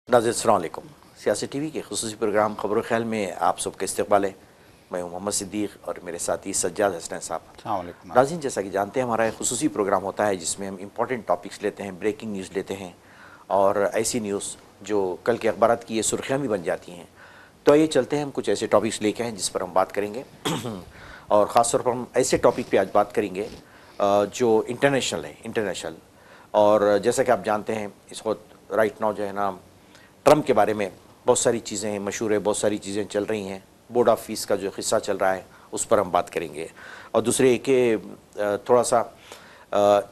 नाज़रीन अस्सलाम वालेकुम। सियासी टीवी के खुसूसी प्रोग्राम खबर ख्याल में आप सबका इस्तकबाल है। मैं हूं मोहम्मद सिद्दीक़ और मेरे साथी सज्जाद हसन साहब। अस्सलाम वालेकुम। नाज़रीन, जैसा कि जानते हैं हमारा एक खुसूसी प्रोग्राम होता है जिसमें हम इंपॉर्टेंट टॉपिक्स लेते हैं, ब्रेकिंग न्यूज़ लेते हैं और ऐसी न्यूज़ जो कल के अखबारात की ये सुर्खियाँ भी बन जाती हैं। तो ये चलते हैं, हम कुछ ऐसे टॉपिक्स लेके आए जिस पर हम बात करेंगे और ख़ास तौर पर हम ऐसे टॉपिक पे आज बात करेंगे जो इंटरनेशनल है, इंटरनेशनल। और जैसा कि आप जानते हैं इस वक्त राइट नाउ जो है ना, ट्रम्प के बारे में बहुत सारी चीज़ें मशहूर है, बहुत सारी चीज़ें चल रही हैं। बोर्ड ऑफ फीस का जो हिस्सा चल रहा है उस पर हम बात करेंगे। और दूसरे कि थोड़ा सा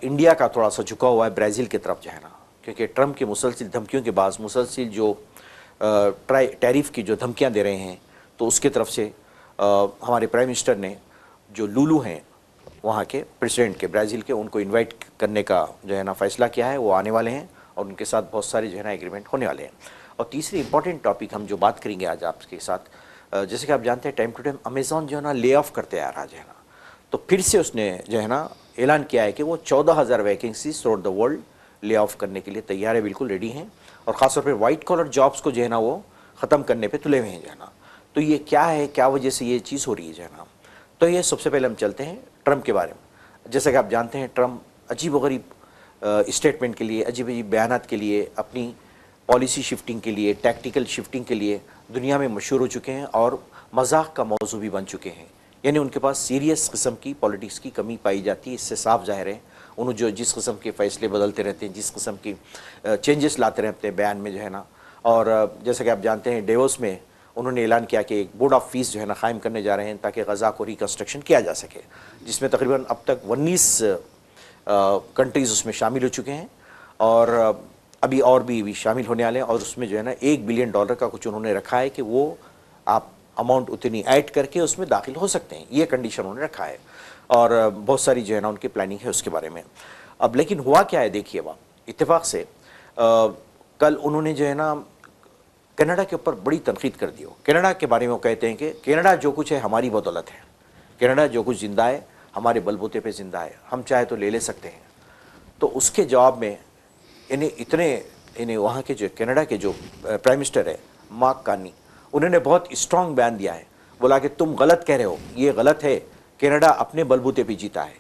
इंडिया का थोड़ा सा झुका हुआ है ब्राज़ील की तरफ जो है ना, क्योंकि ट्रम्प की मुसलसिल धमकियों के बाद मुसलसिल जो टैरिफ की जो धमकियां दे रहे हैं, तो उसके तरफ से हमारे प्राइम मिनिस्टर ने जो लुलू हैं वहाँ के प्रेसिडेंट के, ब्राज़ील के, उनको इन्वाइट करने का जो है ना फ़ैसला किया है। वो आने वाले हैं और उनके साथ बहुत सारे जो है ना एग्रीमेंट होने वाले हैं। और तीसरी इंपॉर्टेंट टॉपिक हम जो बात करेंगे आज आपके साथ, जैसे कि आप जानते हैं टाइम टू टाइम अमेज़ॉन जो है ना ले ऑफ करते आ रहा है ना, तो फिर से उसने जो है ना ऐलान किया है कि वो 14,000 vacancies through the world lay off करने के लिए तैयार है, बिल्कुल रेडी हैं। और ख़ासतौर पर वाइट कॉलर जॉब्स को जो है ना वो ख़त्म करने पर तुले हुए हैं जो है ना। तो ये क्या है, क्या वजह से ये चीज़ हो रही है जो है ना। तो ये सबसे पहले हम चलते हैं ट्रम्प के बारे में। जैसा कि आप जानते हैं ट्रम्प अजीब व गरीब स्टेटमेंट के लिए, अजीब अजीब बयानात के लिए, अपनी पॉलिसी शिफ्टिंग के लिए, टैक्टिकल शिफ्टिंग के लिए दुनिया में मशहूर हो चुके हैं और मजाक का मौजू भी बन चुके हैं। यानी उनके पास सीरियस किस्म की पॉलिटिक्स की कमी पाई जाती है। इससे साफ जाहिर है उन्होंने जो जिस किस्म के फ़ैसले बदलते रहते हैं, जिस किस्म की चेंजेस लाते रहते हैं बयान में जो है ना। और जैसा कि आप जानते हैं डेवोस में उन्होंने ऐलान किया कि एक बोर्ड ऑफ फीस जो है ना कायम करने जा रहे हैं ताकि गज़ा को रिकन्स्ट्रक्शन किया जा सके, जिसमें तकरीबन अब तक 19 कंट्रीज़ उसमें शामिल हो चुके हैं और अभी और भी शामिल होने वाले हैं। और उसमें जो है ना $1 बिलियन का कुछ उन्होंने रखा है कि वो आप अमाउंट उतनी ऐड करके उसमें दाखिल हो सकते हैं, ये कंडीशन उन्होंने रखा है। और बहुत सारी जो है ना उनकी प्लानिंग है उसके बारे में। अब लेकिन हुआ क्या है, देखिए वहाँ इत्तेफाक से कल उन्होंने जो है ना कनाडा के ऊपर बड़ी तनकीद कर दी हो। कनाडा के बारे में वो कहते हैं कि कनाडा जो कुछ है हमारी बदौलत है, कनाडा जो कुछ ज़िंदा है हमारे बलबूते पे ज़िंदा है, हम चाहे तो ले सकते हैं। तो उसके जवाब में इन्हें वहाँ के जो कनाडा के जो प्राइम मिनिस्टर है मार्क कार्नी, उन्होंने बहुत स्ट्रॉन्ग बयान दिया है। बोला कि तुम गलत कह रहे हो, ये गलत है, कनाडा अपने बलबूते पे जीता है,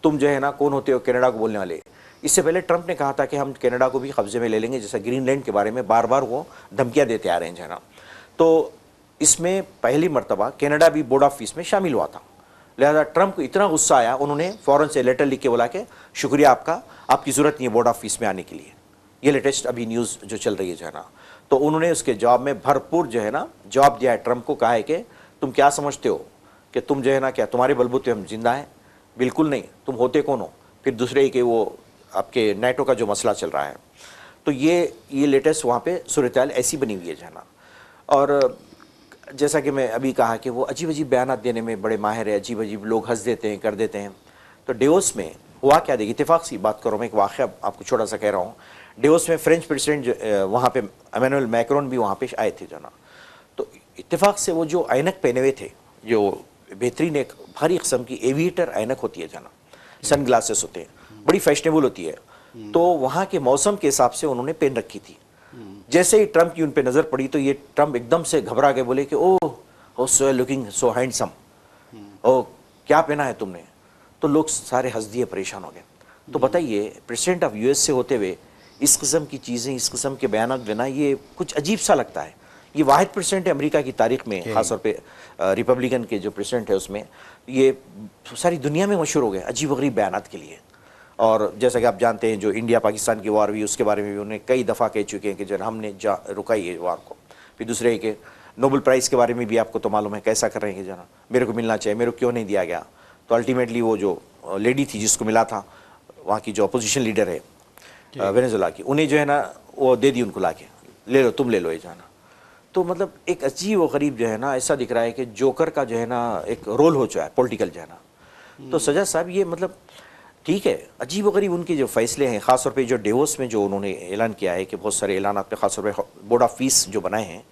तुम जो है ना कौन होते हो कनाडा को बोलने वाले। इससे पहले ट्रंप ने कहा था कि हम कनाडा को भी कब्जे में ले लेंगे, जैसा ग्रीनलैंड के बारे में बार बार वो धमकियाँ देते आ रहे हैं जो है ना। तो इसमें पहली मरतबा कनाडा भी बोर्ड ऑफ फीस में शामिल हुआ था। लिहाजा ट्रंप को इतना गुस्सा आया, उन्होंने फ़ौरन से लेटर लिख के बोला कि शुक्रिया आपका, आपकी ज़रूरत नहीं है बोर्ड ऑफ फीस में आने के लिए। ये लेटेस्ट अभी न्यूज़ जो चल रही है जो है ना। तो उन्होंने उसके जवाब में भरपूर जो है ना जवाब दिया है। ट्रंप को कहा है कि तुम क्या समझते हो कि तुम जो है ना क्या तुम्हारे बलबूते हम जिंदा हैं? बिल्कुल नहीं, तुम होते कौन हो? फिर दूसरे कि वो आपके नेटो का जो मसला चल रहा है। तो ये लेटेस्ट वहाँ पे सूरत हाल ऐसी बनी हुई है जो है ना। और जैसा कि मैं अभी कहा कि वो अजीब अजीब बयान देने में बड़े माहिर है, अजीब अजीब लोग हंस देते हैं, कर देते हैं। तो डेवोस में हुआ क्या, देखिए इत्तेफाक सी बात करो, मैं एक वाक़या आपको छोटा सा कह रहा हूँ। डेवोस में फ्रेंच प्रेसिडेंट वहाँ पे इमैनुअल मैक्रोन भी वहाँ पे आए थे जो ना। तो इत्तेफाक से वो जो ऐनक पहने हुए थे, जो बेहतरीन एक भारी किस्म की एविएटर ऐनक होती है जो ना, सन ग्लासेस होते हैं, बड़ी फैशनेबल होती है। तो वहाँ के मौसम के हिसाब से उन्होंने पहन रखी थी। जैसे ही ट्रंप की उन पे नज़र पड़ी तो ये ट्रंप एकदम से घबरा के बोले कि ओह सो लुकिंग सो हैंडसम, ओ क्या पहना है तुमने? तो लोग सारे हंस दिए, परेशान हो गए। तो बताइए प्रेसिडेंट ऑफ यूएस से होते हुए इस किस्म की चीज़ें, इस किस्म के बयान देना, ये कुछ अजीब सा लगता है। ये वाहिद प्रेसिडेंट है अमेरिका की तारीख में, ख़ासतौर पे रिपब्लिकन के जो प्रेसिडेंट है उसमें, ये सारी दुनिया में मशहूर हो गए अजीब व गरीब बयानात के लिए। और जैसा कि आप जानते हैं जो इंडिया पाकिस्तान की वार हुई उसके बारे में भी उन्हें कई दफ़ा कह चुके हैं कि जो हमने रुकाई है वार को। फिर दूसरे के नोबेल प्राइज़ के बारे में भी आपको तो मालूम है कैसा कर रहे हैं कि जना मेरे को मिलना चाहिए, मेरे को क्यों नहीं दिया गया। तो अल्टीमेटली वो जो लेडी थी जिसको मिला था, वहाँ की जो अपोजिशन लीडर है वेनेजुएला की, उन्हें जो है ना वो दे दी उनको ला के, ले लो तुम ले लो ये जाना। तो मतलब एक अजीब व गरीब जो है ना, ऐसा दिख रहा है कि जोकर का जो है ना एक रोल हो चुका है पॉलिटिकल जो है ना। तो सजा साहब ये मतलब ठीक है, अजीब व गरीब उनके जो फैसले हैं, ख़ासतौर पे जो डेवोस में जो उन्होंने ऐलान किया है कि बहुत सारे ऐलान पे ख़ासतौर पे बोर्ड ऑफ फीस जो बनाए हैं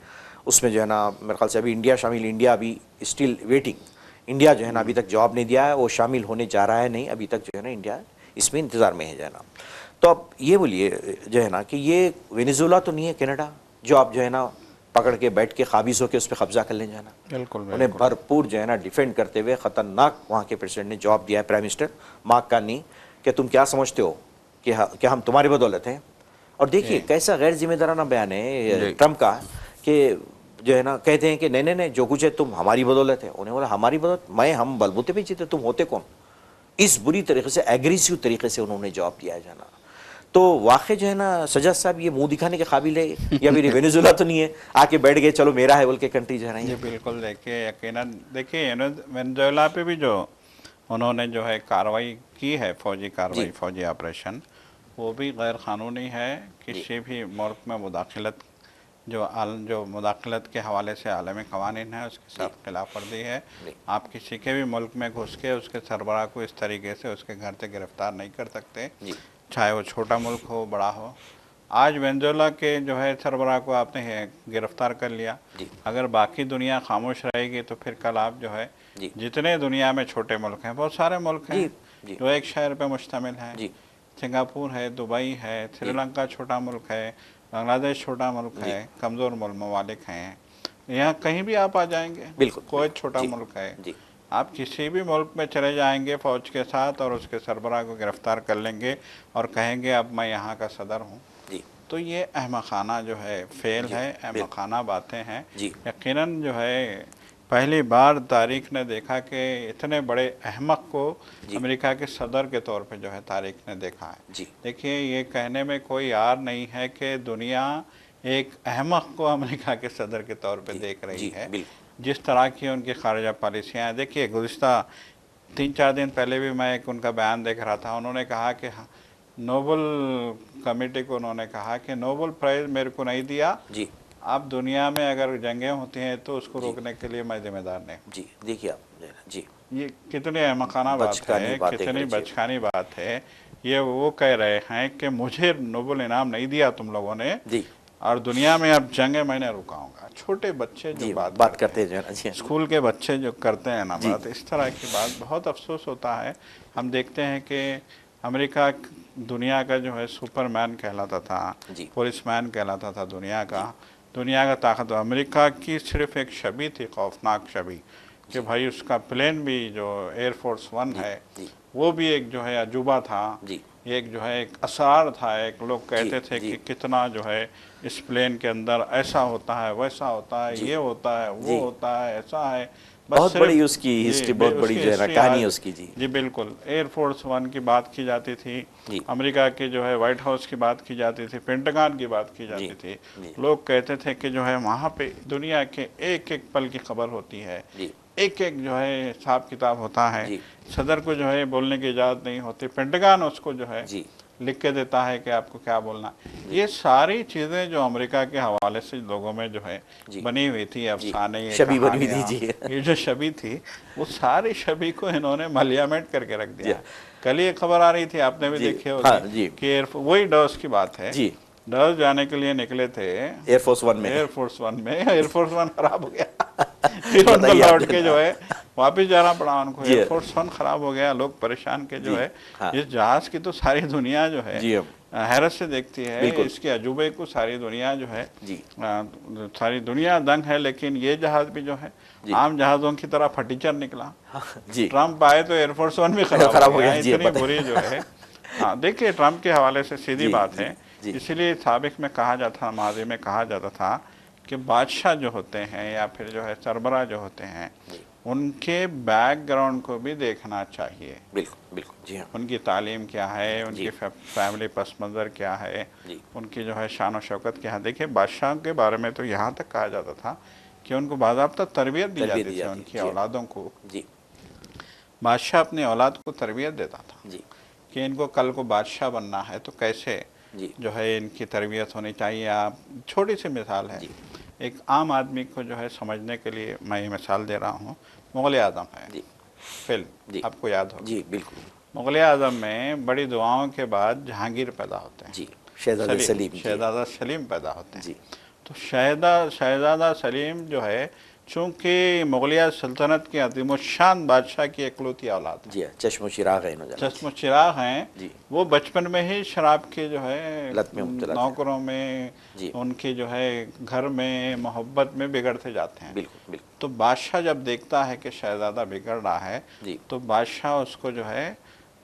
उसमें जो है ना मेरे ख्याल से अभी इंडिया शामिल, इंडिया अभी स्टिल वेटिंग, इंडिया जो है ना अभी तक जवाब नहीं दिया है, वो शामिल होने जा रहा है नहीं, अभी तक जो है ना इंडिया इसमें इंतज़ार में है जो है ना। तो अब ये बोलिए जो है ना कि ये वेनेजुला तो नहीं है कनाडा जो आप जो है ना पकड़ के बैठ के काबिज होकर उस पर कब्जा कर लें जो है ना। बिल्कुल उन्हें भरपूर जो है ना डिफेंड करते हुए ख़तरनाक वहाँ के प्रेसिडेंट ने जवाब दिया है, प्राइम मिनिस्टर मार्क कार्नी, कि तुम क्या समझते हो कि क्या हम तुम्हारी बदौलत हैं। और देखिए कैसा गैर जिम्मेदाराना बयान है ट्रंप का कि जो है ना कहते हैं कि नहीं नहीं नहीं जो कुछ है तुम हमारी बदौलत है। उन्हें बोला हमारी बदौलत, हम बलबूते पे जीते, तुम होते कौन। इस बुरी तरीके से एग्रेसिव तरीके से उन्होंने जवाब दिया है जाना। तो वाकई जो है ना सजाद साहब ये मुंह दिखाने के काबिल है या फिर वेनेजुला तो नहीं है आके बैठ गए चलो मेरा है बोल के कंट्री जो है ना। जी बिल्कुल, देखिए यकीनन देखिए वेनेजुएला पे भी जो उन्होंने जो है कार्रवाई की है, फौजी कार्रवाई, फौजी ऑपरेशन, वो भी गैर कानूनी है। किसी भी मुल्क में मुदाखलत जो मुदाखलत के हवाले से आलमी कवानीन है उसके साथ खिलाफ वर्जी है। आप किसी के भी मुल्क में घुस के उसके सरबराह को इस तरीके से उसके घर से गिरफ्तार नहीं कर सकते, चाहे वो छोटा मुल्क हो बड़ा हो। आज वेनेजुएला के जो है सरबराह को आपने गिरफ्तार कर लिया, अगर बाकी दुनिया खामोश रहेगी तो फिर कल आप जो है जितने दुनिया में छोटे मुल्क हैं, बहुत सारे मुल्क हैं जो एक शहर पे मुश्तमिल हैं, सिंगापुर है, दुबई है, श्रीलंका छोटा मुल्क है, बांग्लादेश छोटा मुल्क है, कमज़ोर ममालिक हैं, यहाँ कहीं भी आप आ जाएंगे। बिल्कुल, कोवैत छोटा मुल्क है, आप किसी भी मुल्क में चले जाएंगे फ़ौज के साथ और उसके सरबराह को गिरफ्तार कर लेंगे और कहेंगे अब मैं यहाँ का सदर हूँ। तो ये अहमखाना जो है फेल है, अहमखाना बातें हैं। यकीनन जो है पहली बार तारीख ने देखा कि इतने बड़े अहमक को अमेरिका के सदर के तौर पे जो है तारीख ने देखा है। देखिए ये कहने में कोई यार नहीं है कि दुनिया एक अहमक को अमेरिका के सदर के तौर पे देख रही है। जिस तरह की उनकी खारजा पॉलिसियाँ हैं, देखिए गुज़िश्ता 3-4 दिन पहले भी मैं एक उनका बयान देख रहा था, उन्होंने कहा कि नोबल कमेटी को उन्होंने कहा कि नोबल प्राइज़ मेरे को नहीं दिया, अब दुनिया में अगर जंगें होती हैं तो उसको रोकने के लिए मैं जिम्मेदार नहीं। जी देखिए आप जी ये कितनी अहमकाना बात है, कितनी बचकानी बात है। ये वो कह रहे हैं कि मुझे नोबल इनाम नहीं दिया तुम लोगों ने और दुनिया में अब जंगे मैंने रुकाऊंगा। छोटे बच्चे जो बात करते हैं, स्कूल के बच्चे जो करते हैं ना बात, इस तरह की बात, बहुत अफसोस होता है। हम देखते हैं कि अमेरिका दुनिया का जो है सुपरमैन कहलाता था, पुलिसमैन कहलाता था दुनिया का ताकत। अमेरिका की सिर्फ एक छवि थी, खौफनाक छवि, कि भाई उसका प्लेन भी जो एयरफोर्स 1 है वो भी एक जो है अजूबा था, एक जो है एक असरार था। एक लोग कहते थे कि कितना जो है इस प्लेन के अंदर ऐसा होता है, वैसा होता है, ये होता है, वो होता है, ऐसा है। बहुत बड़ी उसकी हिस्ट्री, बहुत बड़ी जो है कहानी है उसकी। जी बिल्कुल, एयरफोर्स 1 की बात की जाती थी, अमेरिका के जो है व्हाइट हाउस की बात की जाती थी, पेंटागन की बात की जाती थी। लोग कहते थे कि जो है वहाँ पे दुनिया के एक एक पल की खबर होती है, एक एक जो है हिसाब किताब होता है। सदर को जो है बोलने की इजाज़त नहीं होती, पेंटागन उसको जो है लिख के देता है कि आपको क्या बोलना। ये सारी चीज़ें जो अमेरिका के हवाले से लोगों में जो है बनी हुई थी, अफसाने, ये जो छवि थी, वो सारी छवि को इन्होंने मलियामेट करके रख दिया। कल ये खबर आ रही थी, आपने भी देखी होगी कि वही डॉस की बात है, डॉस जाने के लिए निकले थे एयरफोर्स 1 में, एयरफोर्स 1 खराब हो गया फिर उनको लौट के जो है वापस जाना पड़ा उनको। एयरफोर्स 1 खराब हो गया, लोग परेशान के जो है इस जहाज की तो सारी दुनिया जो है हैरत से देखती है, इसके अजूबे को सारी दुनिया जो है सारी दुनिया दंग है। लेकिन ये जहाज भी जो है आम जहाज़ों की तरह फटीचर निकला। ट्रम्प आए तो एयरफोर्स 1 भी खराब हो गया, इतनी बुरी जो है। हाँ देखिए, ट्रम्प के हवाले से सीधी बात है, इसीलिए साबिक में कहा जाता, माजी में कहा जाता था कि बादशाह जो होते हैं या फिर जो है सरबराह जो होते हैं, उनके बैकग्राउंड को भी देखना चाहिए। बिल्कुल बिल्कुल, जी हाँ। उनकी तालीम क्या है, उनकी फैमिली पस मंज़र क्या है, उनकी जो है शान व शौकत क्या है। देखिए बादशाह के बारे में तो यहाँ तक कहा जाता था कि उनको बाज़ाब्ता तरबियत दी जाती थी उनकी औलादों को। बादशाह अपनी औलाद को तरबियत देता था कि इनको कल को बादशाह बनना है तो कैसे जो है इनकी तरबियत होनी चाहिए। आप छोटी सी मिसाल है, एक आम आदमी को जो है समझने के लिए मैं ये मिसाल दे रहा हूँ। मुग़ल आज़म है फिल्म, आपको याद हो? जी बिल्कुल। मुग़ल आज़म में बड़ी दुआओं के बाद जहांगीर पैदा होते हैं, शहज़ादा सलीम पैदा होते हैं। तो शहजादा सलीम जो है, चूंकि मुगलिया सल्तनत के अज़ीमुश्शान बादशाह की इकलौती औलाद है, जी, चश्मो चिराग है इन्होंने, चश्म चिराग हैं, जी, वो बचपन में ही शराब के जो है लत में मुब्तला थे। नौकरों में, जी, उनके जो है घर में मोहब्बत में बिगड़ते जाते हैं। बिल्कुल बिल्कुल, तो बादशाह जब देखता है कि शहजादा बिगड़ रहा है, जी, तो बादशाह उसको जो है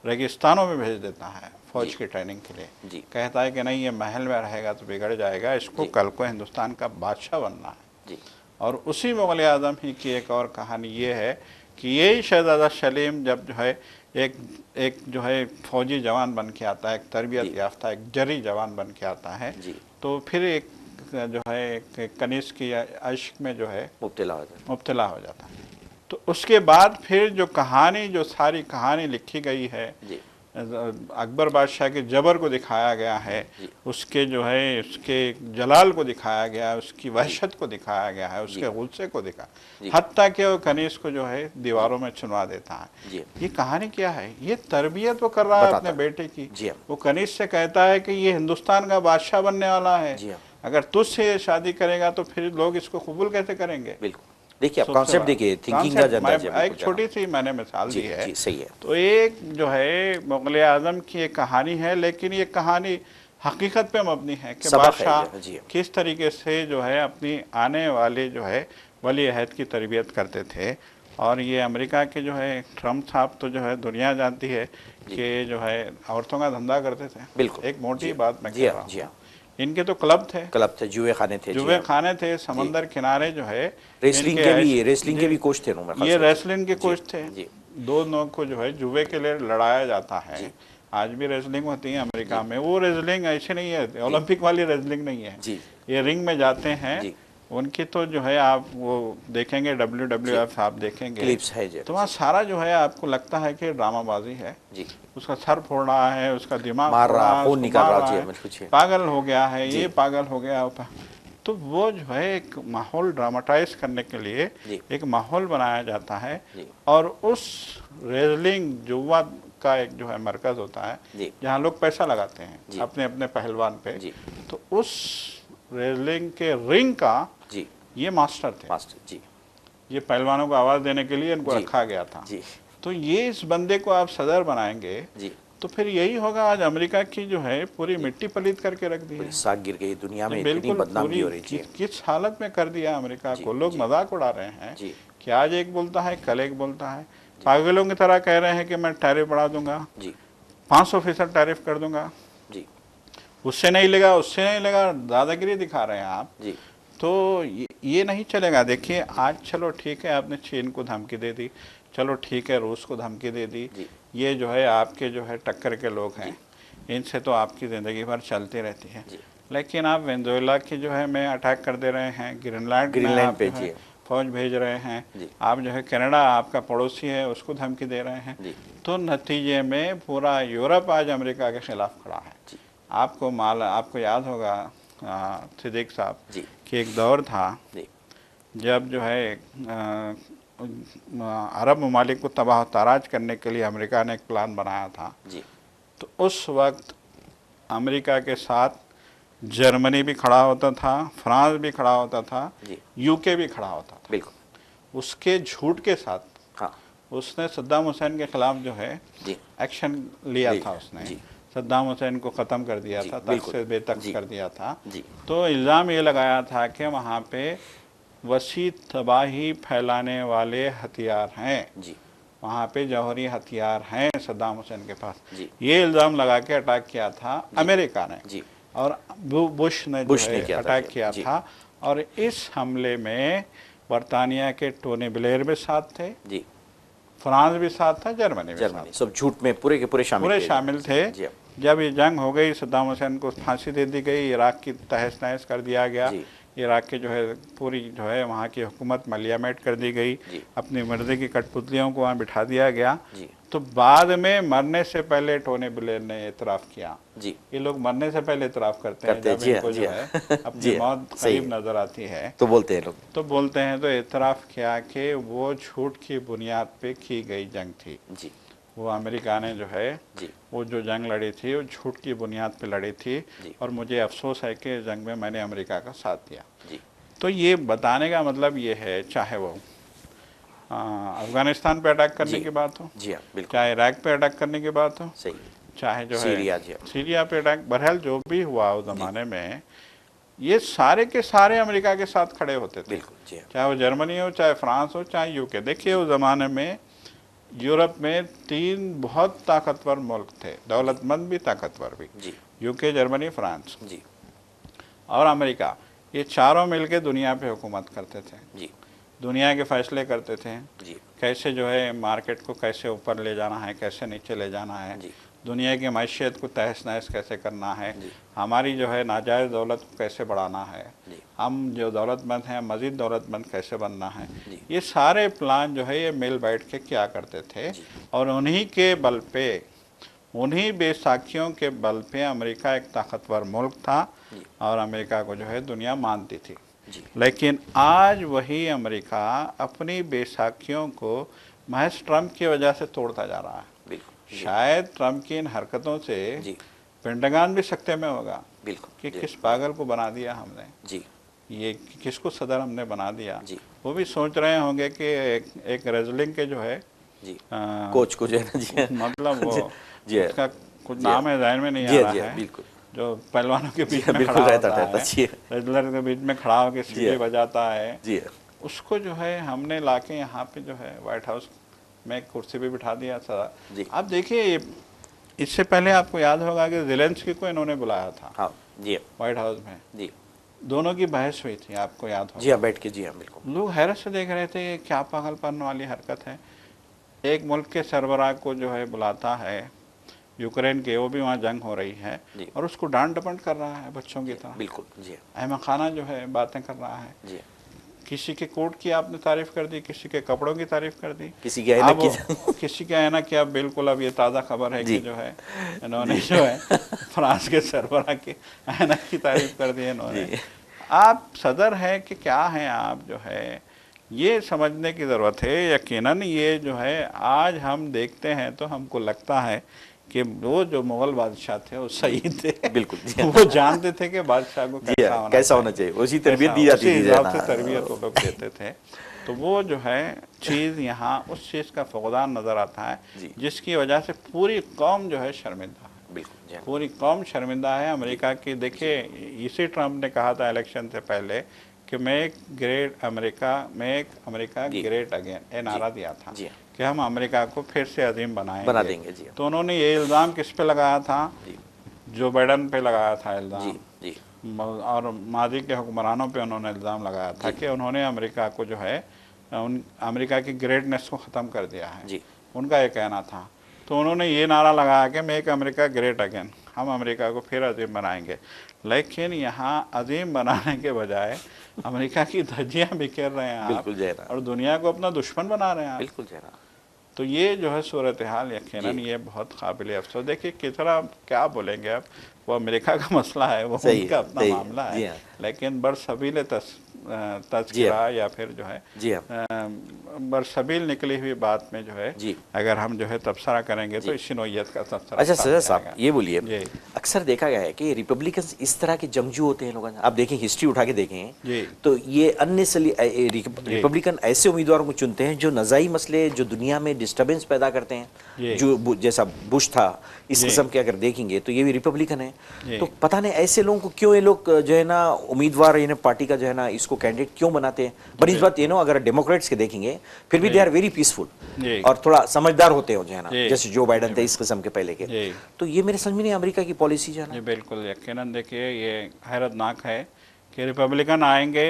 रेगिस्तानों में भेज देता है फौज जी, की ट्रेनिंग के लिए। जी, कहता है कि नहीं, ये महल में रहेगा तो बिगड़ जाएगा, इसको जी, कल को हिंदुस्तान का बादशाह बनना है। जी, और उसी मुग़ल आज़म ही की एक और कहानी ये है कि यही शहजादा सलीम जब जो है एक एक जो है फौजी जवान बन के आता है, एक तरबियत जी, याफ्ता एक जरी जवान बन के आता है, जी, तो फिर एक जो है एक कनिष्क की इश्क में जो है मुब्तला हो जाता मुब्तला हो जाता है। तो उसके बाद फिर जो कहानी, जो सारी कहानी लिखी गई है, है। जी, अकबर बादशाह के जबर को दिखाया गया है, जी, उसके जो है उसके जलाल को दिखाया गया है, उसकी वहशत को दिखाया गया है, जी, उसके गुस्से को दिखा, जी, हत्ता कि वो कनीज को जो है दीवारों में चुनवा देता है। जी, ये कहानी क्या है? ये तरबियत वो कर रहा है बताता अपने है। बेटे की। जी हाँ, वो कनीज से कहता है कि ये हिंदुस्तान का बादशाह बनने वाला है, जी हाँ, अगर तुझसे शादी करेगा तो फिर लोग इसको कबूल कैसे करेंगे? बिल्कुल। देखिए, आप सबसे कॉन्सेप्ट बड़ा देखिए, थिंकिंग का कॉन्सेप्ट, जो मैं अंदाज़ा है, एक बिल्कुल छोटी जनाब। सी मैंने मिसाल जी, दी है। जी, सही है। तो एक जो है मुग़ल आज़म की एक कहानी है, लेकिन ये कहानी हकीकत पे मबनी है कि सबक है बादशाह ये, जी हाँ, किस तरीके से जो है अपनी आने वाले जो है वली अहद की तरबियत करते थे। और ये अमेरिका के जो है ट्रम्प साहब तो जो है दुनिया जानती है जी, कि जो है औरतों का धंधा करते थे। बिल्कुल। एक मोटी जी, बात मैं जी कह हाँ, रहा जी हूँ, हाँ। इनके तो क्लब थे, क्लब थे, जुए खाने थे, जी जुए हाँ। खाने थे, जी, समंदर किनारे जो है रेसलिंग इनके के ऐश। भी रेसलिंग के जी, भी कोच थे, मेरे ख्याल ये से। रेसलिंग के जी, कोच थे। जी, दोनों को जो है जुए के लिए लड़ाया जाता है। जी, आज भी रेसलिंग होती है अमेरिका जी, में। वो रेसलिंग ऐसी नहीं है, जी, ओलंपिक वाली रेसलिंग नहीं है। जी, ये रिंग में जाते हैं, जी, उनकी तो जो है आप वो देखेंगे जी, WWF आप देखेंगे, क्लिप्स है जी, तो वहाँ जी, सारा जो है आपको लगता है कि ड्रामाबाजी है। जी, उसका सर फोड़ रहा है, उसका दिमाग मार फोड़ रहा, रहा है, खून उसको निकाल मार रहा, रहा जी, है, हमें पूछिए। पागल हो गया है, जी, ये पागल हो गया। तो वो जो है एक माहौल ड्रामाटाइज करने के लिए जी, एक माहौल बनाया जाता है। जी, और उस रेसलिंग जुआ का एक जो है मरकज़ होता है, जी, जहाँ लोग पैसा लगाते हैं जी, अपने अपने पहलवान पे। जी, तो उस रेसलिंग के रिंग का जी, ये मास्टर थे। मास्टर, जी, ये पहलवानों को आवाज़ देने के लिए इनको जी, रखा गया था। जी, तो ये इस बंदे को आप सदर बनाएंगे, जी, तो फिर यही होगा। आज अमेरिका की जो है पूरी जी, मिट्टी पलीत करके रख दी पूरी है। साख गिर गई, दुनिया ये में इतनी बिल्कुल बदनामी पूरी हो रही, जी, किस हालत में कर दिया अमेरिका जी, को। लोग जी, मजाक उड़ा रहे हैं जी, कि आज एक बोलता है, कल एक बोलता है। पागलों की तरह कह रहे हैं कि मैं टैरिफ बढ़ा दूंगा, जी, 500% टैरिफ कर दूंगा, जी, उससे नहीं लगा, उससे नहीं लगा, दादागिरी दिखा रहे हैं आप। जी, तो ये नहीं चलेगा। देखिए आज चलो ठीक है, आपने चीन को धमकी दे दी, चलो ठीक है रूस को धमकी दे दी, जी, ये जो है आपके जो है टक्कर के लोग हैं, जी, इनसे तो आपकी ज़िंदगी भर चलती रहती है। जी, लेकिन आप वेनेजुएला की जो है में अटैक कर दे रहे हैं, ग्रीनलैंड में ग्रीनलैंड आप पे, जो है जी, फौज भेज रहे हैं, जी, आप जो है कनाडा आपका पड़ोसी है उसको धमकी दे रहे हैं। जी, तो नतीजे में पूरा यूरोप आज अमेरिका के खिलाफ खड़ा है। जी, आपको याद होगा सिद्दीक साहब जी, कि एक दौर था जी, जब जो है अरब ममालिक को तबाह ताराज करने के लिए अमेरिका ने एक प्लान बनाया था। जी, तो उस वक्त अमेरिका के साथ जर्मनी भी खड़ा होता था, फ्रांस भी खड़ा होता था, जी, यूके भी खड़ा होता था। बिल्कुल, उसके झूठ के साथ हाँ, उसने सद्दाम हुसैन के खिलाफ जो है जी, एक्शन लिया जी, था। उसने जी, सद्दाम हुसैन को ख़त्म कर दिया जी, था, तख्त बिल्कुल, से बेतख्त जी, कर दिया था। जी, तो इल्ज़ाम ये लगाया था कि वहाँ पे वसी तबाही फैलाने वाले हथियार हैं, जी, वहाँ पे जौहरी हथियार हैं सद्दाम हुसैन के पास। जी, ये इल्ज़ाम लगा के अटैक किया था जी, अमेरिका ने, जी, और बुश ने जो बुश ने है किया था, अटैक जी, किया जी, था। और इस हमले में बरतानिया के टोनी ब्लेयर भी साथ थे, जी, फ्रांस भी साथ था, जर्मनी भी साथ जर्मनी, सब झूठ में पूरे के पूरे शामिल पूरे थे, शामिल थे। जी, जब ये जंग हो गई, सद्दाम हुसैन को फांसी दे दी गई, इराक की तहस नहस कर दिया गया, जी, इराक के जो है पूरी जो है वहाँ की हुकूमत मलियामेट कर दी गई, जी, अपनी मर्जी की कठपुतलियों को वहाँ बिठा दिया गया। जी, तो बाद में मरने से पहले टोनी ब्लेयर ने इतराफ़ किया। जी, ये लोग मरने से पहले इतराफ़ करते हैं, जब जी हाँ, इनको जी जो हाँ, है अपनी जी हाँ, मौत सही करीब है, नज़र आती है, तो बोलते हैं लोग, तो बोलते हैं। तो इतराफ़ किया कि वो झूठ की बुनियाद पे की गई जंग थी। जी, वो अमेरिका ने जो है जी वो जो जंग लड़ी थी वो झूठ की बुनियाद पे लड़ी थी, जी और मुझे अफसोस है कि जंग में मैंने अमेरिका का साथ दिया। जी तो ये बताने का मतलब ये है, चाहे वो अफगानिस्तान पे अटैक करने जी की बात हो, जी हाँ बिल्कुल चाहे इराक पे अटैक करने की बात हो, सही। चाहे जो है सीरिया जी हाँ सीरिया पे अटैक, बहरहाल जो भी हुआ उस जी ज़माने में, ये सारे के सारे अमेरिका के साथ खड़े होते थे। बिल्कुल जी हाँ चाहे वो जर्मनी हो, चाहे फ्रांस हो, चाहे यूके। देखिए उस ज़माने में यूरोप में 3 बहुत ताकतवर मुल्क थे, जी दौलतमंद भी ताकतवर भी, जी यूके, जर्मनी, फ्रांस जी और अमेरिका। ये चारों मिलके दुनिया पे हुकूमत करते थे, जी दुनिया के फैसले करते थे, जी कैसे जो है मार्केट को कैसे ऊपर ले जाना है, कैसे नीचे ले जाना है, जी दुनिया की मैशियत को तहस नहस कैसे करना है, जी हमारी जो है नाजायज़ दौलत को कैसे बढ़ाना है, जी हम जो दौलतमंद हैं मज़ीद दौलतमंद कैसे बनना है। जी ये सारे प्लान जो है ये मिल बैठ के क्या करते थे, जी और उन्हीं के बल पे, उन्हीं बेसाखियों के बल पे अमेरिका एक ताकतवर मुल्क था जी और अमेरिका को जो है दुनिया मानती थी। जी लेकिन आज वही अमेरिका अपनी बेसाखियों को महज ट्रंप की वजह से तोड़ता जा रहा है। बिल्कुल जी शायद ट्रंप की इन हरकतों से जी पेंटागन भी सकते में होगा बिल्कुल कि जी किस पागल को बना दिया हमने, जी ये किसको सदर हमने बना दिया। जी वो भी सोच रहे होंगे कि एक रेजलिंग के जो है जी आ, कोच को जो है ना जी मतलब वो जी जी उसका कुछ जी नाम है, ज़हन में नहीं जी आ रहा जी है, बिल्कुल जो पहलवानों के जी बीच में बिल्कुल खड़ा रहता होता रहता है, जी रेजलर के बीच में खड़ा होकर जी सीटी बजाता है, जी उसको जो है हमने लाके यहाँ पे जो है व्हाइट हाउस में कुर्सी पे बिठा दिया था। जी आप देखिए, इससे पहले आपको याद होगा कि ज़ेलेंस्की को इन्होंने बुलाया था हाँ जी व्हाइट हाउस में, जी दोनों की बहस हुई थी, आपको याद जी हाँ होगा। बैठ के जी हाँ बिल्कुल लोग हैरत से देख रहे थे, ये क्या पागलपन वाली हरकत है। एक मुल्क के सरबराह को जो है बुलाता है, यूक्रेन के, वो भी वहाँ जंग हो रही है, जी और उसको डांट डपट कर रहा है बच्चों की जी तरह, बिल्कुल जी अहमद खाना जो है बातें कर रहा है। जी किसी के कोट की आपने तारीफ कर दी, किसी के कपड़ों की तारीफ कर दी, किसी की ऐनक अब की किसी का ऐनक की। अब बिल्कुल अब ये ताज़ा खबर है जी कि जो है इन्होंने जो है फ्रांस के सरबराह की ऐनक की तारीफ कर दी इन्होंने। जी आप सदर हैं कि क्या हैं आप, जो है ये समझने की ज़रूरत है। यकीनन ये जो है आज हम देखते हैं तो हमको लगता है कि वो जो मुग़ल बादशाह थे वो सही थे। बिल्कुल जी हाँ वो जानते थे कि बादशाह को जी कैसा हाँ होना कैसा होना चाहिए, चाहिए उसी तरबियत दी कैसा, जाती उसी थी हिसाब जना से तरबियत वो लोग देते थे। तो वो जो है चीज़ यहाँ उस चीज़ का फुक़दान नज़र आता है जी जिसकी वजह से पूरी कौम जो है शर्मिंदा है, बिल्कुल जी हाँ पूरी कौम शर्मिंदा है अमेरिका की। देखिए इसी ट्रंप ने कहा था इलेक्शन से पहले कि make great America, make America जी ग्रेट अगेन, ये जी नारा दिया था जी हाँ कि हम अमेरिका को फिर से अजीम बना बनाएंगे। देंगे जी हाँ तो उन्होंने ये इल्ज़ाम किस पे लगाया था, जी जो बाइडन पे लगाया था जी इल्ज़ाम, जी और मादी के हुक्मरानों पे उन्होंने इल्ज़ाम लगाया था जी कि उन्होंने अमेरिका को जो है उन अमेरिका की ग्रेटनेस को ख़त्म कर दिया है, जी उनका ये कहना था। तो उन्होंने ये नारा लगाया कि मेक अमेरिका ग्रेट अगेन, हम अमेरिका को फिर अजीम बनाएंगे। लेकिन यहाँ अजीम बनाने के बजाय अमेरिका की धज्जियाँ बिखेर रहे हैं आप, बिल्कुल जी हाँ और दुनिया को अपना दुश्मन बना रहे हैं आप। बिल्कुल जी हाँ तो ये जो है सूरत हाल यकीनन जी ये बहुत काबिल अफसोस। देखिए कितना क्या बोलेंगे आप, वो अमेरिका का मसला है, वो सही उनका है अपना सही मामला है है। जी हाँ लेकिन बरसबील जी हाँ तज़किरा या फिर जो है जी हाँ बरसबील निकली हुई बात में जो है जी अगर हम जो है तबसरा करेंगे तो जी इसी नौइयत का तबसरा अच्छा सामने सजा साहब आएगा। ये बोलिए जी अक्सर देखा गया है कि रिपब्लिकन्स इस तरह के जंगजू होते हैं लोगों आप देखें हिस्ट्री उठा के देखें जी तो ये अन्य रिपब्लिकन ऐसे उम्मीदवारों को चुनते हैं जो नज़ाई मसले जो दुनिया में डिस्टर्बेंस पैदा करते हैं जी जो जैसा बुश था इस जी किस्म के अगर देखेंगे तो ये भी रिपब्लिकन है जी तो पता नहीं ऐसे लोगों को क्यों ये लोग जो है ना उम्मीदवार यानी पार्टी का जो है ना इसको कैंडिडेट क्यों बनाते हैं बड़ी इस बात ये ना अगर डेमोक्रेट्स के देखेंगे फिर भी जी दे आर वेरी पीसफुल जी और थोड़ा समझदार होते हैं जो है ना जी जैसे जो बाइडन थे इस किस्म के पहले के जी तो ये मेरे समझ में नहीं अमेरिका की पॉलिसी जो है जी ना बिल्कुल यकीनन। देखिए ये हैरतनाक है कि रिपब्लिकन आएंगे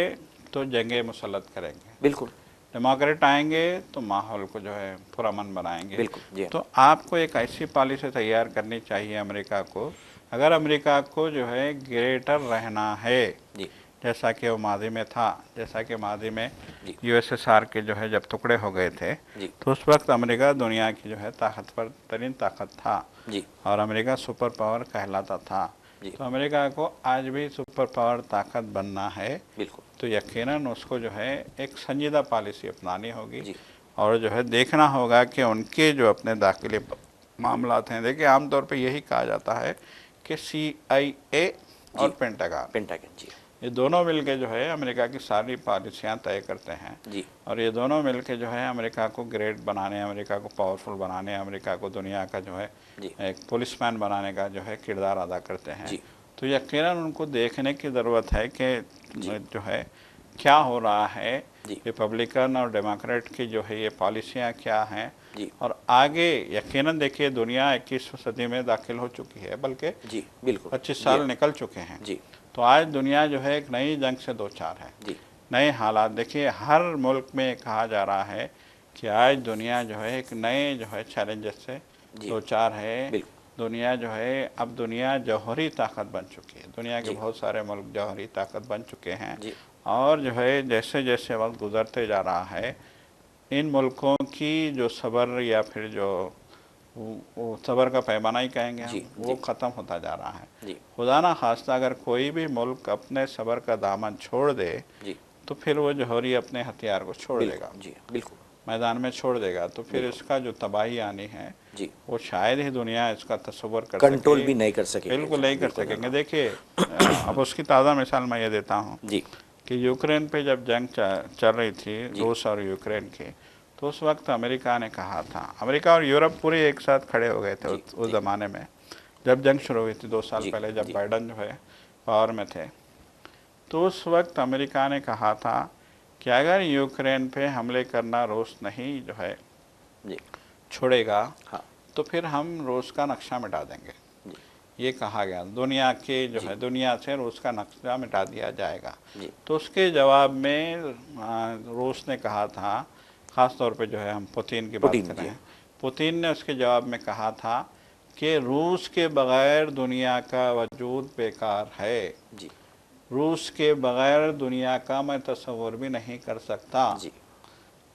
तो जंगें मुसल्लत करेंगे, बिल्कुल डेमोक्रेट आएंगे तो माहौल को जो है पुरअमन बनाएंगे। बिल्कुल जी हाँ तो आपको एक ऐसी पॉलिसी तैयार करनी चाहिए अमेरिका को, अगर अमेरिका को जो है ग्रेटर रहना है, जी जैसा कि वो माजी में था, जैसा कि माजी में जी यूएसएसआर के जो है जब टुकड़े हो गए थे जी तो उस वक्त अमेरिका दुनिया की जो है ताकतवर तरीन ताकत था जी और अमेरिका सुपर पावर कहलाता था। जी तो अमेरिका को आज भी सुपर पावर ताकत बनना है बिल्कुल तो यकीनन उसको जो है एक संजीदा पॉलिसी अपनानी होगी जी और जो है देखना होगा कि उनके जो अपने दाखिली मामलात हैं। देखिए आमतौर पे यही कहा जाता है कि CIA और पेंटागन जी ये दोनों मिलके जो है अमेरिका की सारी पॉलिसियाँ तय करते हैं जी और ये दोनों मिलके जो है अमेरिका को ग्रेट बनाने, अमेरिका को पावरफुल बनाने, अमेरिका को दुनिया का जो है जी एक पुलिसमैन बनाने का जो है किरदार अदा करते हैं। जी तो यकीनन उनको देखने की ज़रूरत है कि जी जो है क्या हो रहा है, जी रिपब्लिकन और डेमोक्रेट की जो है ये पॉलिसियाँ क्या हैं जी और आगे यकीनन देखिए दुनिया 21वीं सदी में दाखिल हो चुकी है, बल्कि जी बिल्कुल 25 साल निकल चुके हैं। जी तो आज दुनिया जो है एक नई जंग से दो चार है, जी नए हालात। देखिए हर मुल्क में कहा जा रहा है कि आज दुनिया जो है एक नए जो है चैलेंजेस से जी दो चार है। बिल्कुल दुनिया जो है अब दुनिया जौहरी ताकत बन चुकी है, दुनिया के जी बहुत सारे मुल्क जौहरी ताकत बन चुके हैं जी और जो है जैसे जैसे वक्त गुजरते जा रहा है इन मुल्कों की जो सब्र या फिर जो वो सब्र का पैमाना ही कहेंगे हम, जी वो जी ख़त्म होता जा रहा है। जी खुदा ना खास्ता अगर कोई भी मुल्क अपने सब्र का दामन छोड़ दे जी तो फिर वो जौहरी अपने हथियार को छोड़ देगा, बिल्कुल जी बिल्कुल मैदान में छोड़ देगा। तो फिर बिल्कुल इसका जो तबाही आनी है जी वो शायद ही दुनिया इसका तस्वर कर कंट्रोल सके, भी नहीं कर सकेंगे बिल्कुल नहीं कर बिल्कुल सकेंगे। जनाब देखिए अब उसकी ताज़ा मिसाल मैं ये देता हूँ जी कि यूक्रेन पे जब जंग चल रही थी जी रूस और यूक्रेन की, तो उस वक्त अमेरिका ने कहा था, अमेरिका और यूरोप पूरे एक साथ खड़े हो गए थे जी उस जी ज़माने में जब जंग शुरू हुई थी 2 साल जी पहले, जब जी बाइडन जो है पावर में थे। तो उस वक्त अमेरिका ने कहा था कि अगर यूक्रेन पे हमले करना रूस नहीं जो है जी छोड़ेगा हाँ तो फिर हम रूस का नक्शा मिटा देंगे। जी ये कहा गया दुनिया के जो जी है दुनिया से रूस का नक्शा मिटा दिया जाएगा। जी तो उसके जवाब में रूस ने कहा था, ख़ास तौर पे जो है हम पुतिन की बात पुतिन कर रहे जी हैं, पुतिन ने उसके जवाब में कहा था कि रूस के बग़ैर दुनिया का वजूद बेकार है, जी रूस के बग़ैर दुनिया का मैं तस्वुर भी नहीं कर सकता। जी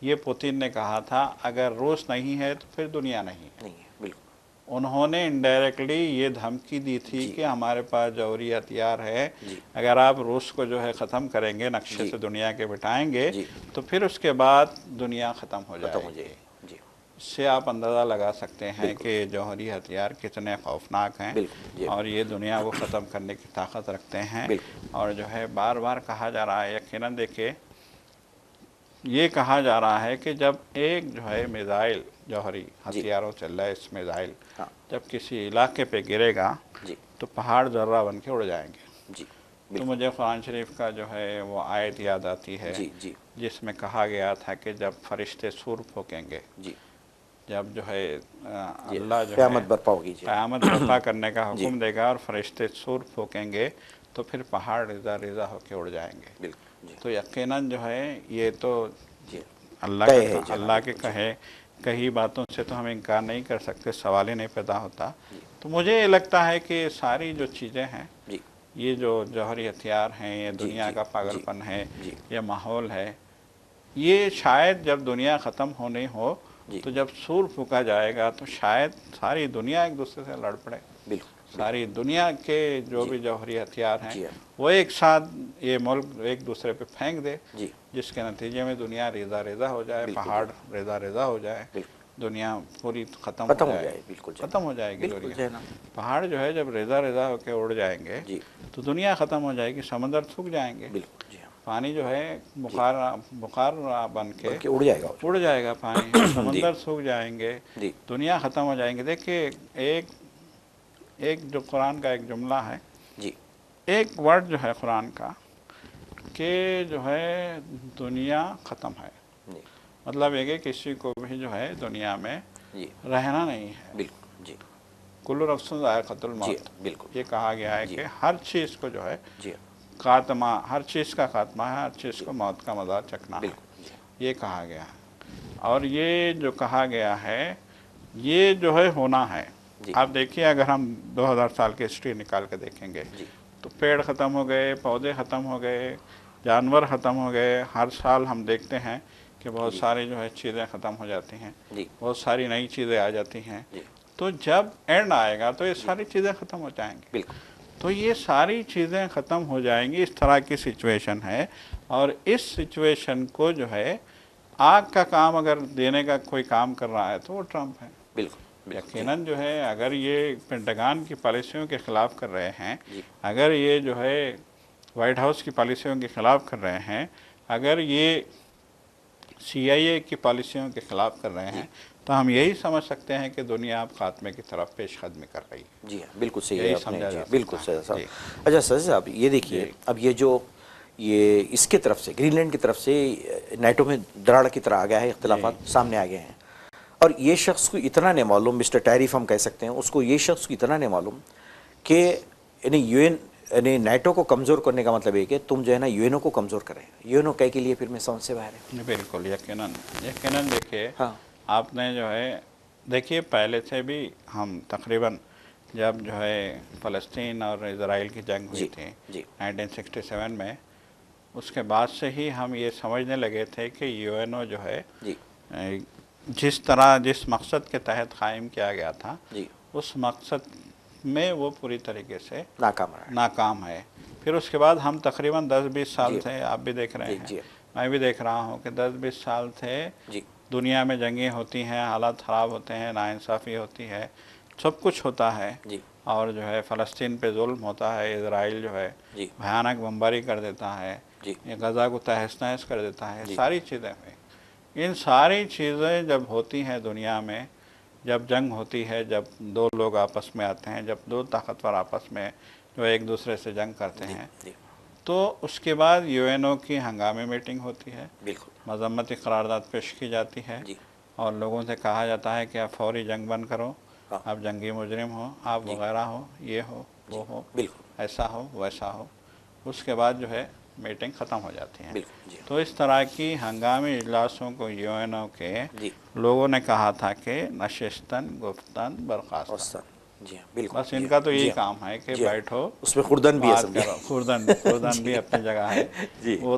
ये पुतिन ने कहा था, अगर रूस नहीं है तो फिर दुनिया नहीं है। नहीं है बिल्कुल उन्होंने इनडायरेक्टली ये धमकी दी थी जी कि हमारे पास जौहरी हथियार है, जी अगर आप रूस को जो है ख़त्म करेंगे, नक्शे जी से दुनिया के बिठाएंगे जी तो फिर उसके बाद दुनिया ख़त्म हो खत्म हो जाएगी। जाएगी जी इससे आप अंदाज़ा लगा सकते हैं बिल्कुल कि जौहरी हथियार कितने खौफनाक हैं बिल्कुल जी और ये दुनिया को ख़त्म करने की ताकत रखते हैं। बिल्कुल और जो है बार बार कहा जा रहा है, यकीनन देखिए ये कहा जा रहा है कि जब एक जो है मिज़ाइल जौहरी जी हथियारों से लैस मिज़ाइल हाँ जब किसी इलाके पे गिरेगा जी तो पहाड़ ज़र्रा बन के उड़ जाएंगे। जी तो बिल्कुल मुझे कुरान शरीफ का जो है वो आयत याद आती है जी जी जिसमें कहा गया था कि जब फरिश्ते सूर फूकेंगे, जी जब जो है जी अल्लाह जो क़यामत है बर्पा होगी जी क़यामत बर्पा करने का जी हुक्म देगा और फरिश्ते सूर फूकेंगे तो फिर पहाड़ रिज़ा रिज़ा होके उड़ जाएंगे। बिल्कुल जी तो यकीनन जो है ये तो जी अल्लाह तय है का, जनाब अल्लाह के बिल्कुल जी कहे कही बातों से तो हम इनकार नहीं कर सकते, सवाल ही नहीं पैदा होता। जी तो मुझे ये लगता है कि सारी जो चीज़ें हैं, जी ये जो जौहरी हथियार हैं, ये जी दुनिया जी का जी पागलपन है, जी ये माहौल है, ये शायद जब दुनिया ख़त्म होनी हो जी तो जब सूर फूका जाएगा तो शायद सारी दुनिया एक दूसरे से लड़ पड़े, बिल्कुल सारी दुनिया के जो जी भी जौहरी हथियार हैं जी हाँ वो एक साथ ये मुल्क एक दूसरे पे फेंक दे, जी जिसके नतीजे में दुनिया रेज़ा रेज़ा हो जाए, बिल्कुल पहाड़ जी रेज़ा रेज़ा हो जाए, बिल्कुल दुनिया पूरी ख़त्म खत्म हो हो जाए, जाए बिल्कुल ख़त्म हो जाएगी बिल्कुल दुनिया। जनाब पहाड़ जो है जब रेज़ा रेज़ा होकर उड़ जाएंगे जी तो दुनिया ख़त्म हो जाएगी, समंदर सूख जाएंगे, बिल्कुल जी हाँ पानी जो है जी बुखार बुखार बन के बल्कि उड़ जाएगा वो। उड़ जाएगा पानी, जी समंदर सूख जाएंगे, जी दुनिया ख़त्म हो जाएंगे। देखिए एक एक जो कुरान का एक जुमला है, जी एक वर्ड जो है कुरान का कि जो है दुनिया ख़त्म है, जी मतलब ये कि किसी को भी जो है दुनिया में जी रहना नहीं है। बिल्कुल जी कुल्लु नफ्सिन ज़ाइक़तुल जी मौत, बिल्कुल ये कहा गया है जी कि हर चीज़ को जो है जी खात्मा, हर चीज़ का खात्मा है, हर चीज़ को मौत का मज़ा चखना है, बिल्कुल जी ये कहा गया है। और ये जो कहा गया है ये जो है होना है। जी आप देखिए अगर हम 2000 साल की हिस्ट्री निकाल के देखेंगे जी तो पेड़ ख़त्म हो गए, पौधे ख़त्म हो गए, जानवर ख़त्म हो गए, हर साल हम देखते हैं कि बहुत जी सारी जो है चीज़ें ख़त्म हो जाती हैं, जी बहुत सारी नई चीज़ें आ जाती हैं। जी तो जब एंड आएगा तो ये जी सारी चीज़ें ख़त्म हो जाएंगी। बिल्कुल तो ये सारी चीज़ें ख़त्म हो जाएंगी, इस तरह की सिचुएशन है। और इस सिचुएशन को जो है आग का काम अगर देने का कोई काम कर रहा है तो वो ट्रंप है। बिल्कुल बिल्कुल यकीनन जो है अगर ये पेंटागन की पॉलिसियों के खिलाफ कर रहे हैं, जी अगर ये जो है वाइट हाउस की पॉलिसियों के खिलाफ कर रहे हैं, अगर ये CIA की पॉलिसियों के खिलाफ कर रहे हैं, तो हम यही समझ सकते हैं कि दुनिया अब खात्मे की तरफ पेशकदमी कर रही है। जी हाँ, बिल्कुल सही है यही आपने समझा जी, जा बिल्कुल सकता सही है। साहब। जी। अच्छा सर साहब ये देखिए, जी। अब ये जो ये इसके तरफ से ग्रीनलैंड की तरफ से नाटो में दराड़ की तरह आ गया है, इख्तिलाफात सामने आ गए हैं, और ये शख्स को इतना नहीं मालूम, मिस्टर टैरिफ हम कह सकते हैं उसको, ये शख्स को इतना नहीं मालूम कि यानी UN यानी नाटो को कमज़ोर करने का मतलब है कि तुम जो है ना UNO को कमज़ोर करें। UNO कह के लिए फिर मैं समझ से बाहर है। बिल्कुल यकीनन यकीनन देखिए, हाँ आपने जो है देखिए पहले से भी हम तकरीबन जब जो है फ़लस्तीन और इज़राइल की जंग हुई जी थी जी 1967 में, उसके बाद से ही हम ये समझने लगे थे कि UNO जो है जी जिस तरह जिस मकसद के तहत कायम किया गया था, जी उस मकसद में वो पूरी तरीके से नाकाम रहा है। नाकाम है। फिर उसके बाद हम तकरीबन 10-20 साल जी थे, आप भी देख रहे जी हैं, जी मैं भी देख रहा हूँ कि 10-20 साल थे, जी दुनिया में जंगें होती हैं, हालात ख़राब होते हैं, नाइंसाफ़ी होती है, सब कुछ होता है, जी और जो है फ़लस्तीन पे जुल्म होता है, इज़राइल जो है जी भयानक बमबारी कर देता है, जी ये गज़ा को तहस नहस कर देता है, जी सारी चीज़ें हुई। इन सारी चीज़ें जब होती हैं दुनिया में, जब जंग होती है, जब दो लोग आपस में आते हैं, जब दो ताकतवर आपस में जो एक दूसरे से जंग करते हैं, जी तो उसके बाद UNO की हंगामी मीटिंग होती है, बिल्कुल मजम्मती करारदाद पेश की जाती है, जी और लोगों से कहा जाता है कि आप फौरी जंग बंद करो, हाँ आप जंगी मुजरिम हो, आप जी वगैरह हो, ये हो वो हो, बिल्कुल ऐसा हो वैसा हो। उसके बाद जो है मीटिंग ख़त्म हो जाती है। बिल्कुल जी तो इस तरह की हंगामी इजलासों को UNO के जी लोगों ने कहा था कि नशिस्तन गुफ्तन और बर्खास्तन, सन जी हाँ बिल्कुल बस जी इनका तो हाँ जी यही हाँ काम है कि जी हाँ। बैठो, उसमें खुर्दन भी है बात समझे। करो। खुर्दन खुर्दन भी जी अपनी जगह है, जी वो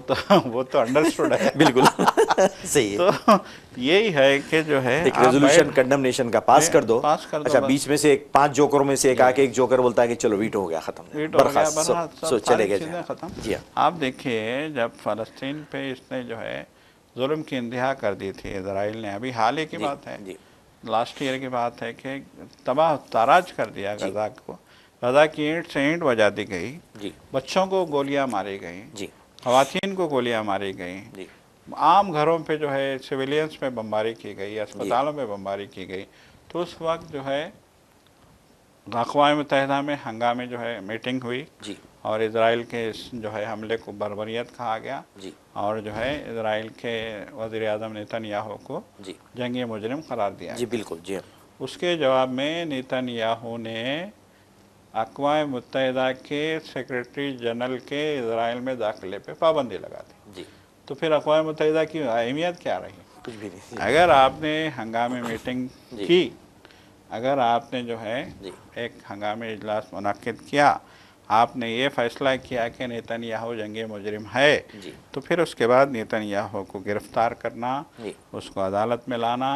तो अंडरस्टूड है। बिल्कुल सही है। तो यही है कि जो है एक आप रेजोल्यूशन बैठ कंडमनेशन का पास कर दो। पास कर दो अच्छा, बस। बीच में से एक 5 जोकरों में से एक जी। आके एक जोकर बोलता है कि चलो वीटो हो गया, खत्म वीट हो गया, बर्खास्त, बरसात, सब चले सारी गए चीज़ें जहाँ। ख़त्म। जी हाँ आप देखिए जब फ़लस्तीन पे इसने जो है जुल्म की इंतहा कर दी थी इजराइल ने, अभी हाल ही की जी बात है, जी लास्ट ईयर की बात है, कि तबाह ताराज कर दिया जी गज़ा को, गज़ा की ईंट से ईंट बजा दी गई, जी बच्चों को गोलियां मारी गई, जी ख़वातीन को गोलियां मारी गई, जी आम घरों पे जो है सिविलियंस पे बमबारी की गई, जी अस्पतालों में बमबारी की गई। तो उस वक्त जो है अक़वाम मुत्तहिदा में हंगामे जो है मीटिंग हुई, जी और इज़राइल के इस जो है हमले को बर्बरियत कहा गया, जी और जो है इज़राइल के वज़ीर आज़म नेतन्याहू को जी जंगी मुजरिम करार दिया जी गया। बिल्कुल जी हाँ उसके जवाब में नेतन्याहू ने अक़वाम मुत्तहिदा के सेक्रेटरी जनरल के इज़राइल में दाखिले पे पाबंदी लगा दी। जी तो फिर अक़वाम मुत्तहिदा की अहमियत क्या रही? कुछ भी नहीं। अगर आपने हंगामी मीटिंग जी की, अगर आपने जो है जी एक हंगामी इजलास मुनक्किद किया, आपने ये फ़ैसला किया कि नेतन्याहू जंगी मुजरिम है, जी तो फिर उसके बाद नेतन्याहू को गिरफ़्तार करना, जी उसको अदालत में लाना,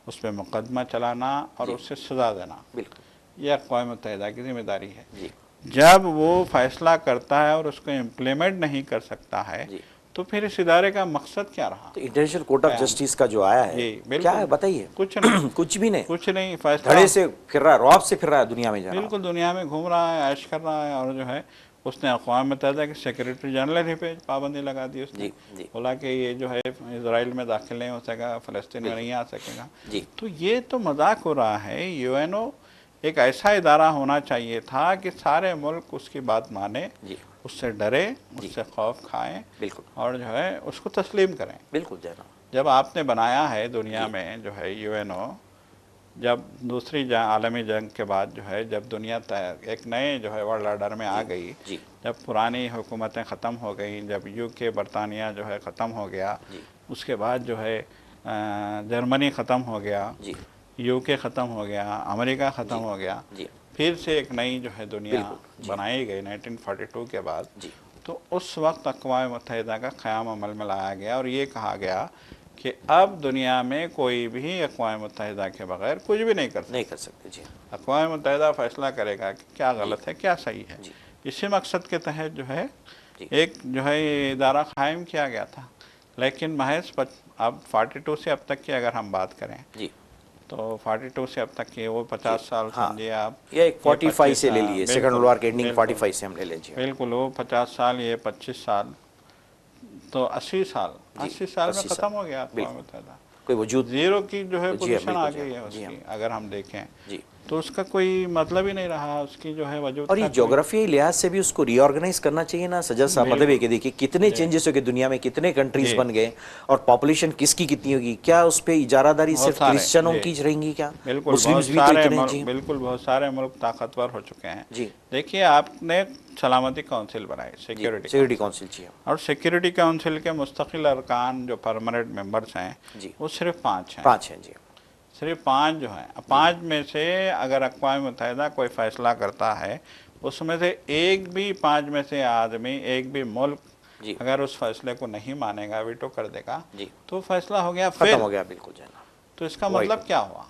उस पर मुकदमा चलाना और जी उससे सज़ा देना, बिल्कुल यह अक़वाम मुत्तहिदा की ज़िम्मेदारी है। जी जब वो फ़ैसला करता है और उसको इम्प्लीमेंट नहीं कर सकता है, जी। तो फिर इस इदारे का मकसद क्या रहा? तो इंटरनेशनल कोर्ट ऑफ बयान। जस्टिस का जो आया है, जी क्या बिल्कुल, है बताइए। कुछ नहीं, कुछ भी नहीं, कुछ नहीं, फ़ैसला धड़े से फिर रहा है, रौब से फिर रहा है दुनिया में जाना। बिल्कुल दुनिया में घूम रहा है, ऐश कर रहा है, और जो है उसने अक़वाम मुत्तहिदा के सेक्रेटरी जनरल ही पे पाबंदी लगा दी उसने, जी जी बोला कि ये जो है इज़राइल में दाखिल नहीं हो सकेगा, फ़लस्तीन में नहीं आ सकेगा। जी तो ये तो मजाक हो रहा है। UNO एक ऐसा इदारा होना चाहिए था कि सारे मुल्क उसकी बात माने, जी उससे डरे, जी उससे खौफ खाएं, बिल्कुल और जो है उसको तस्लीम करें। बिल्कुल जनाब जब आपने बनाया है दुनिया जी में जो है UNO, जब दूसरी आलमी जंग के बाद जो है जब दुनिया एक नए जो है वर्ल्ड ऑर्डर में आ गई, जी जब पुरानी हुकूमतें ख़त्म हो गई, जब UK बरतानिया जो है ख़त्म हो गया, जी उसके बाद जो है जर्मनी ख़त्म हो गया, जी UK ख़त्म हो गया, अमेरिका ख़त्म जी हो गया, जी फिर से एक नई जो है दुनिया बिल्कुल जी बनाई गई 1942 के बाद। जी तो उस वक्त अक़वाम मुत्तहिदा का क़याम अमल में लाया गया, और ये कहा गया कि अब दुनिया में कोई भी अक़वाम मुत्तहिदा के बग़ैर कुछ भी नहीं कर सकता। नहीं कर सकते जी अक़वाम मुत्तहिदा फ़ैसला करेगा कि क्या गलत है क्या सही है। जी इसी मकसद के तहत जो है जी एक जो है ये इदारा कायम किया गया था, लेकिन महज अब 42 से अब तक की अगर हम बात करें जी, तो 42 से अब तक की वो 50 साल हाँ, समझिए आप, या एक 45 25 से ले लिए, सेकंड वर्ल्ड वार के एंडिंग 45 से हम ले लीजिए। बिल्कुल वो 50 साल, ये 25 साल, तो 80 साल, जी, 80 साल में 80 ख़त्म साल, हो गया अक़वाम बिल्कुल, मुत्तहिदा। कोई वजूद, ज़ीरो की जो है जी हाँ, पोजीशन आ बिल्कुल जी गई हाँ, है जी हाँ, उसकी, अगर हम देखें जी। तो उसका कोई मतलब ही नहीं रहा, उसकी जो है वजूद और ये का कोई। ज्योग्राफी लिहाज से भी उसको रीऑर्गेनाइज करना चाहिए ना सज्जद साहब, मतलब ये बिल्कुल कि देखिए कितने जी चेंजेस हो गए दुनिया में, कितने कंट्रीज जी, बन गए और पॉपुलेशन किसकी कितनी होगी, क्या उस पे इजारादारी बहुत सिर्फ सारे क्रिश्चियनों जी, की रहेंगी क्या, बिल्कुल बहुत मुस्लिम्स भी तो सारे इतने, मुल्क, जी बिल्कुल बहुत सारे मुल्क ताकतवर हो चुके हैं। जी देखिए आपने सलामती काउंसिल बनाई, जी, सिक्योरिटी सिक्योरिटी काउंसिल, काउंसिल, जी हाँ, और सिक्योरिटी काउंसिल के मुस्तकिल अरकान जो परमानेंट मेंबर्स हैं जी वो सिर्फ 5 हैं, 5 हैं, जी सिर्फ 5 जो हैं। 5 में से अगर अक़वाम मुत्तहिदा कोई फ़ैसला करता है, उसमें से एक भी 5 में से आदमी, एक भी मुल्क जी अगर उस फैसले को नहीं मानेगा, वीटो कर देगा, जी, तो फैसला हो गया खत्म फेल। हो गया, बिल्कुल जो है ना, तो इसका वाइट मतलब क्या हुआ?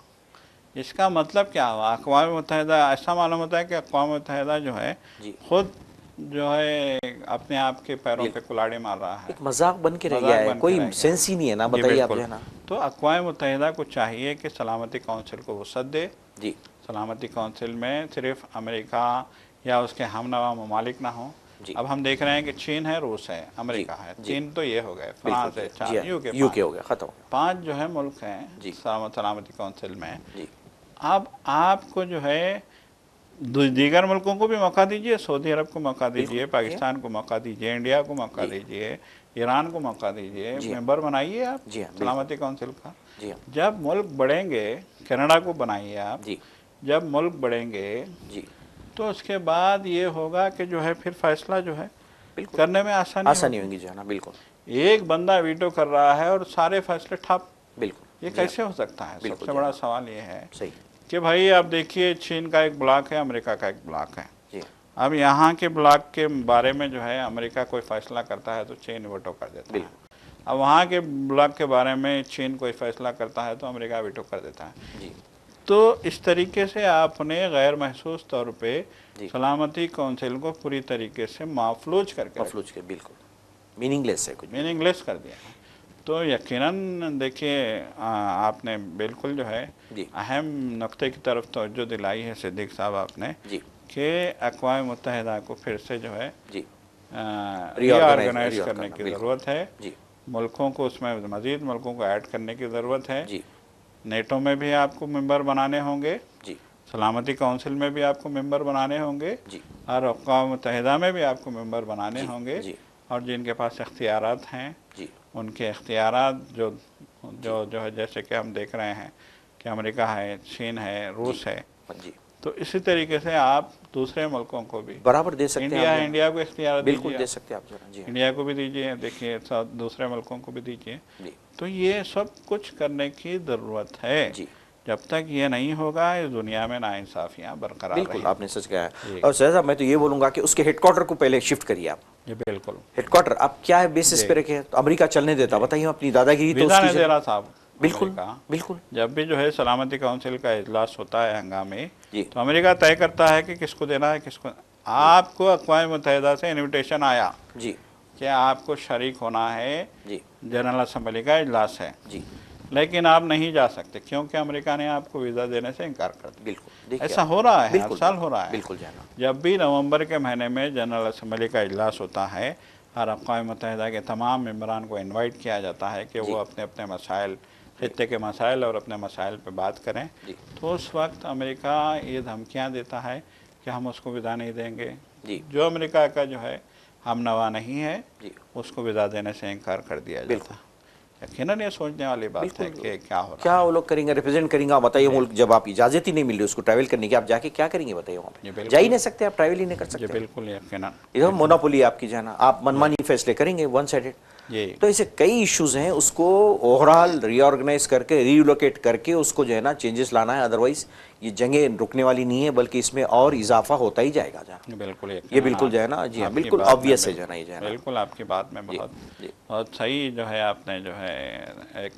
इसका मतलब क्या हुआ? अक़वाम मुत्तहिदा, ऐसा मालूम होता है कि अक़वाम मुत्तहिदा जो है जी, खुद जो है अपने आप के पैरों ये पे कुल्हाड़ी मार रहा है, एक मजाक बन के रह गया मजाक है, बन के कोई रह गया सेंस ही नहीं है ना, है। जी बताइए आप जो बिल्कुल। है ना, तो अक़वाम मुत्तहिदा को चाहिए कि सलामती काउंसिल को वसअत दे। जी सलामती काउंसिल में सिर्फ अमेरिका या उसके हमनवा ममालिक ना हों। जी अब हम देख रहे हैं कि चीन है, रूस है, जी अमेरिका है, जी, 3 तो ये हो गए, बिल्कुल फ्रांस जी है, जी 4, हाँ, यूके यूके 5, हो गया, खत्म हो गया, 5 जो है मुल्क हैं जी सलामती काउंसिल में। जी अब आपको जो है दीगर मुल्कों को भी मौका दीजिए, सऊदी अरब को मौका बिल्कुल, दीजिए, जी हाँ, पाकिस्तान को मौका दीजिए, इंडिया को मौका जी दीजिए, ईरान को मौका दीजिए, जी हाँ, मेंबर बनाइए आप जी हाँ, बिल्कुल, सलामती काउंसिल का। जी हाँ, जब मुल्क बढ़ेंगे, कनाडा को बनाइए आप, जी जब मुल्क बढ़ेंगे जी, तो उसके बाद ये होगा कि जो है फिर फैसला जो है बिल्कुल, करने में आसानी आसानी होगी। होगी जो है ना, बिल्कुल, एक बंदा वीटो कर रहा है और सारे फैसले ठप, ये बिल्कुल, जी हाँ, कैसे हो सकता है? बिल्कुल सबसे जी बड़ा हाँ, सवाल ये है सही, कि भाई आप देखिए, चीन का एक ब्लॉक है, अमेरिका का एक ब्लॉक है। जी हाँ, अब यहाँ के ब्लॉक के बारे में जो है अमेरिका कोई फैसला करता है तो चीन वीटो कर देता है। बिल्कुल, अब वहाँ के ब्लॉक के बारे में चीन कोई फैसला करता है तो अमेरिका वीटो कर देता है। जी तो इस तरीके से आपने गैर महसूस तौर पे जी, सलामती काउंसिल को पूरी तरीके से माफलूज करके रख, मफलूज के बिल्कुल, मीनिंगलेस है कुछ भी, मीनिंगलेस कर दिया है। तो यकीनन देखिए आपने बिल्कुल जो है जी अहम नुक्ते की तरफ तवज्जो दिलाई है सिद्दीक साहब आपने, जी कि अक़वाम मुत्तहिदा को फिर से जो है जी, रीऑर्गेनाइज रीऑर्गेनाइज करने करना, की बिल्कुल, ज़रूरत है। जी मुल्कों को उसमें मज़ीद मुल्कों को ऐड करने की ज़रूरत है। जी नेटो में भी आपको मेंबर बनाने होंगे, जी सलामती काउंसिल में भी आपको मेंबर बनाने होंगे, जी और अक़वाम मुत्तहिदा में भी आपको मेंबर बनाने जी होंगे। जी और जिनके पास इख्तियारात हैं जी उनके इख्तियारात जो जी जो जो है, जैसे कि हम देख रहे हैं कि अमेरिका है, चीन है, जी रूस है, जी, तो इसी तरीके से आप दूसरे मुल्कों को भी, बराबर दे सकते हैं आप इंडिया जो है, है ना, इंडिया को इख्तियार बिल्कुल दीजिए दे आप, सकते हैं आप जो है ना, जी हाँ, इंडिया को भी दीजिए, देखिए दूसरे मुल्कों को भी दीजिए। जी तो ये सब कुछ करने की ज़रूरत है। जी, जब तक ये नहीं होगा इस दुनिया में नाइंसाफ़ियाँ बरकरार बिल्कुल रहेंगी। आपने सच कहा है। जी और सहजा मैं तो ये बोलूंगा कि उसके हेडक्वार्टर को पहले शिफ्ट करिए आप, जी बिल्कुल हेडक्वार्टर आप क्या है बेसिस जी पे रखे, तो अमेरिका चलने देता, जी, बताइए अपनी दादागिरी तो वीज़ा उसकी नहीं दे जगह, रहा साहब बिल्कुल अमेरिका। बिल्कुल, जब भी जो है सलामती काउंसिल का इजलास होता है हंगामे, जी तो अमेरिका तय करता है कि किसको देना है, किसको। जी आपको अक़वाम मुत्तहिदा से इनविटेशन आया जी कि आपको शरीक होना है, जी जनरल असम्बली का इजलास है, जी, लेकिन आप नहीं जा सकते क्योंकि अमेरिका ने आपको वीज़ा देने से इनकार कर दिया। बिल्कुल देखिए ऐसा आप, हो रहा है, हर बिल्कुल साल हो रहा है। बिल्कुल जो है ना, जब भी नवंबर के महीने में जनरल असम्बली का इजलास होता है और अक़वाम मुत्तहिदा के तमाम मेंबरान को इनवाइट किया जाता है कि वो जी अपने अपने मसाइल, खित्ते के मसाइल और अपने मसाइल पर बात करें, जी तो उस वक्त अमेरिका ये धमकियाँ देता है कि हम उसको विदा नहीं देंगे। जी जो अमेरिका का जो है हम नवा नहीं है, जी, उसको विदा देने से इनकार कर दिया जाता बिल्कुल है। यकीनन ये सोचने वाली बात है बिल्कुल, कि क्या हो रहा क्या है। वो लोग करेंगे, रिप्रेजेंट करेंगे, आप बताइए, जी मुल्क जब आप इजाज़त ही नहीं मिल रही उसको ट्रैवल करने की, आप जाके क्या करेंगे बताइए, वहाँ जी पे जा ही बिल्कुल, नहीं सकते, आप ट्रैवल ही नहीं कर जी सकते, बिल्कुल यकीनन इधर यकीनन। मोनोपोली आपकी जो है ना, आप जी मनमानी फैसले करेंगे, वन साइडेड। जी तो ऐसे कई इश्यूज हैं, उसको ओवरऑल रीऑर्गेनाइज करके, रीलोकेट करके उसको जो है ना चेंजेस लाना है, अदरवाइज ये जंगें रुकने वाली नहीं है, बल्कि इसमें और इजाफा होता ही जाएगा जहाँ, बिल्कुल ये यकीनन बिल्कुल जो है ना, जी हाँ, आपकी बिल्कुल बात में ऑब्वियस है जो है ना, ये जो है ना, बिल्कुल आपकी बात में जी बहुत जी बहुत सही जो है आपने जो है एक,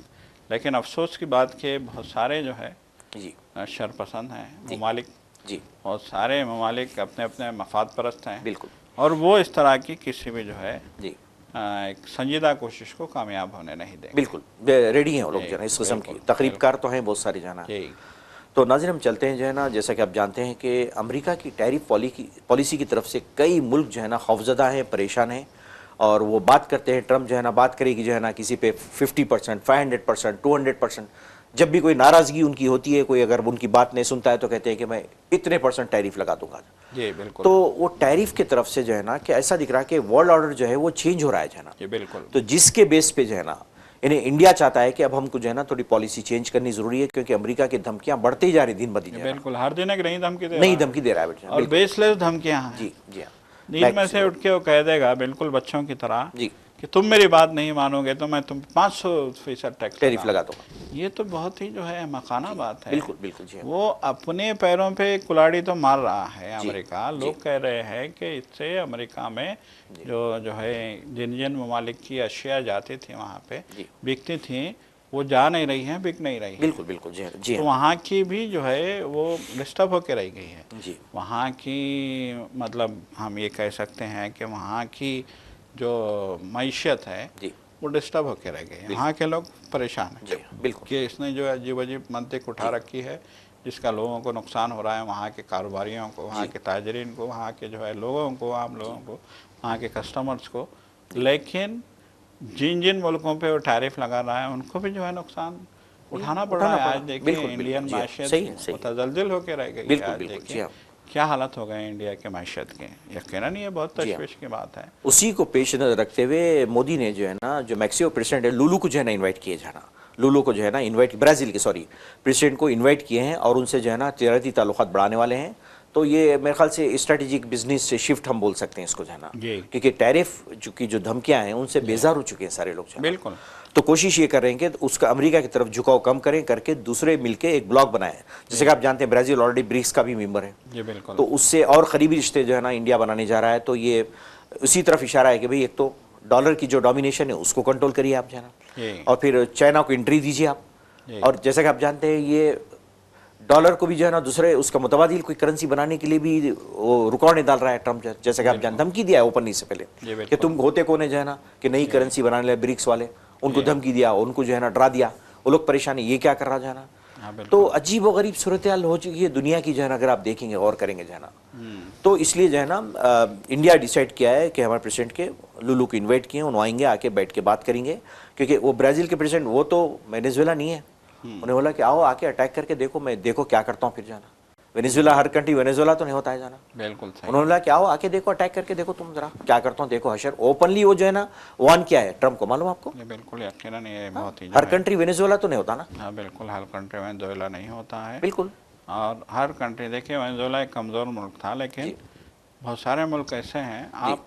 लेकिन अफसोस की बात कि बहुत सारे जो है जी शरपसंद हैं जी ममालिक, जी, बहुत सारे ममालिक अपने अपने मफाद परस्त हैं, बिल्कुल और वो इस तरह की किसी भी जो है जी एक संजीदा कोशिश को कामयाब होने नहीं देंगे। बिल्कुल रेडी हैं वो लोग जो है इस किस्म की तकरीबकार तो हैं बहुत सारी जाना। तो नाज़रीन हम चलते हैं जो है ना, जैसा कि आप जानते हैं कि अमेरिका की टैरिफ पॉलिसी की तरफ से कई मुल्क जो है ना खौफजदा हैं, परेशान हैं, और वो बात करते हैं, ट्रम्प जो है ना बात करेगी जो है ना किसी पे 50%, 500%, 200%। जब भी कोई नाराज़गी उनकी होती है, कोई अगर उनकी बात नहीं सुनता है तो कहते हैं कि मैं इतने % टैरिफ लगा दूंगा। जी बिल्कुल। तो वो टैरिफ की तरफ से जो है ना कि ऐसा दिख रहा है कि वर्ल्ड ऑर्डर जो है वो चेंज हो रहा है जो है ना। जी बिल्कुल। तो जिसके बेस पे जो है ना इन्हें इंडिया चाहता है कि अब हमको जो है ना थोड़ी पॉलिसी चेंज करनी जरूरी है, क्योंकि अमेरिका की धमकियां बढ़ती ही जा रही दिन ब दिन। बिल्कुल, हर दिन एक नई धमकी दे नई धमकी दे रहा है बेटा, और बेसलेस धमकियां हैं। जी जी हाँ। नींद में से उठ के वो कह देगा बिल्कुल बच्चों की तरह जी कि तुम मेरी बात नहीं मानोगे तो मैं तुम 500% टैरिफ लगा दूंगा। ये तो बहुत ही जो है मकाना बात है। बिल्कुल बिल्कुल जी। वो अपने पैरों पे कुल्हाड़ी तो मार रहा है अमेरिका। लोग कह रहे हैं कि इससे अमेरिका में जो है जिन जिन ममालिक की अशिया जाती थी वहाँ पे बिकती थी, वो जा नहीं रही हैं, बिक नहीं रही। बिल्कुल बिल्कुल जी जी। तो वहाँ की भी जो है वो डिस्टर्ब होकर रह गई है जी। वहाँ की, मतलब हम ये कह सकते हैं कि वहाँ की जो मईशत है वो डिस्टर्ब होकर रह गई। वहाँ के लोग परेशान हैं बिल्कुल कि इसने जो अजीब अजीब मंतिक उठा रखी है जिसका लोगों को नुकसान हो रहा है, वहाँ के कारोबारियों को, वहाँ के ताजरीन को, वहाँ के जो है लोगों को, आम लोगों को, वहाँ के कस्टमर्स को। लेकिन जिन जिन मुल्कों पे वो टैरिफ लगा रहा है उनको भी जो है नुकसान उठाना पड़ रहा है। आज देखिए इंडियन माशियत मुतज़लज़िल होकर रह गई है। आज देखिए क्या हालत हो गए इंडिया के माशियत के। यकीनन ये बहुत तशवीश की बात है। उसी को पेश नजर रखते हुए मोदी ने जो है ना, जो मैक्सिको प्रेसिडेंट है लुलू को जो है ना इन्वाइट किए जाना, लुलू को जो है ना इन्वाइट, ब्राज़ील के प्रेसिडेंट को इन्वाइट किए हैं और उनसे जो है ना तिजारती ताल्लुकात बढ़ाने वाले हैं। तो ये मेरे ख्याल से स्ट्रेटेजिक बिजनेस से शिफ्ट हम बोल सकते हैं इसको जो है ना, क्योंकि टैरिफ की जो धमकियां हैं उनसे बेजार हो चुके हैं सारे लोग। बिल्कुल। तो कोशिश ये कर रहे हैं कि उसका अमेरिका की तरफ झुकाव कम करें करके दूसरे मिलके एक ब्लॉक बनाए। जैसे कि आप जानते हैं ब्राज़ील ऑलरेडी ब्रिक्स का भी मेंबर है। जी बिल्कुल। तो उससे और करीबी रिश्ते जो है ना इंडिया बनाने जा रहा है। तो ये उसी तरफ इशारा है कि भाई एक तो डॉलर की जो डोमिनेशन है उसको कंट्रोल करिए आप जो है ना, और फिर चाइना को एंट्री दीजिए आप। और जैसा कि आप जानते हैं ये डॉलर को भी जो है ना दूसरे उसका मुतबादिल कोई करेंसी बनाने के लिए भी वो रुकावटें डाल रहा है ट्रम्प। जैसे कि आप जानते, धमकी दिया है ओपनली से पहले कि तुम होते कौन है जो है ना कि नई करेंसी बनाने लगे ब्रिक्स वाले, उनको धमकी दिया, उनको जो है ना डरा दिया, वो लोग परेशानी ये क्या कर रहा जो है ना। तो अजीब व गरीब सूरत हाल हो चुकी है दुनिया की जो है ना, अगर आप देखेंगे और करेंगे जो है ना। तो इसलिए जो है ना इंडिया डिसाइड किया है कि हमारे प्रेसिडेंट के लुलू को इन्वाइट किए, उन्होंने आएंगे, आके बैठ के बात करेंगे। क्योंकि वो ब्राज़ील के प्रेसिडेंट वो तो वेनेजुएला नहीं है, उन्हें बोला कि आओ आके अटैक करके देखो, मैं देखो क्या करता हूँ फिर जाना। वेनेजुएला हर कंट्री वेनेजुएला तो नहीं होता है जाना। बिल्कुल सही। उन्होंने बोला कि आओ आके देखो, अटैक करके देखो, तुम जरा क्या करता हूँ देखो हशर। ओपनली वो जो है ना वार्न किया है ट्रम्प को, मालूम आपको? बिल्कुल यकीनन ये बहुत ही हर कंट्री वेनेजुएला तो नहीं होता ना। हाँ बिल्कुल, हर कंट्री वेनेजुएला नहीं होता है। बिल्कुल। और हर कंट्री देखिए वेनेजुएला एक कमज़ोर मुल्क था, लेकिन बहुत सारे मुल्क ऐसे हैं। आप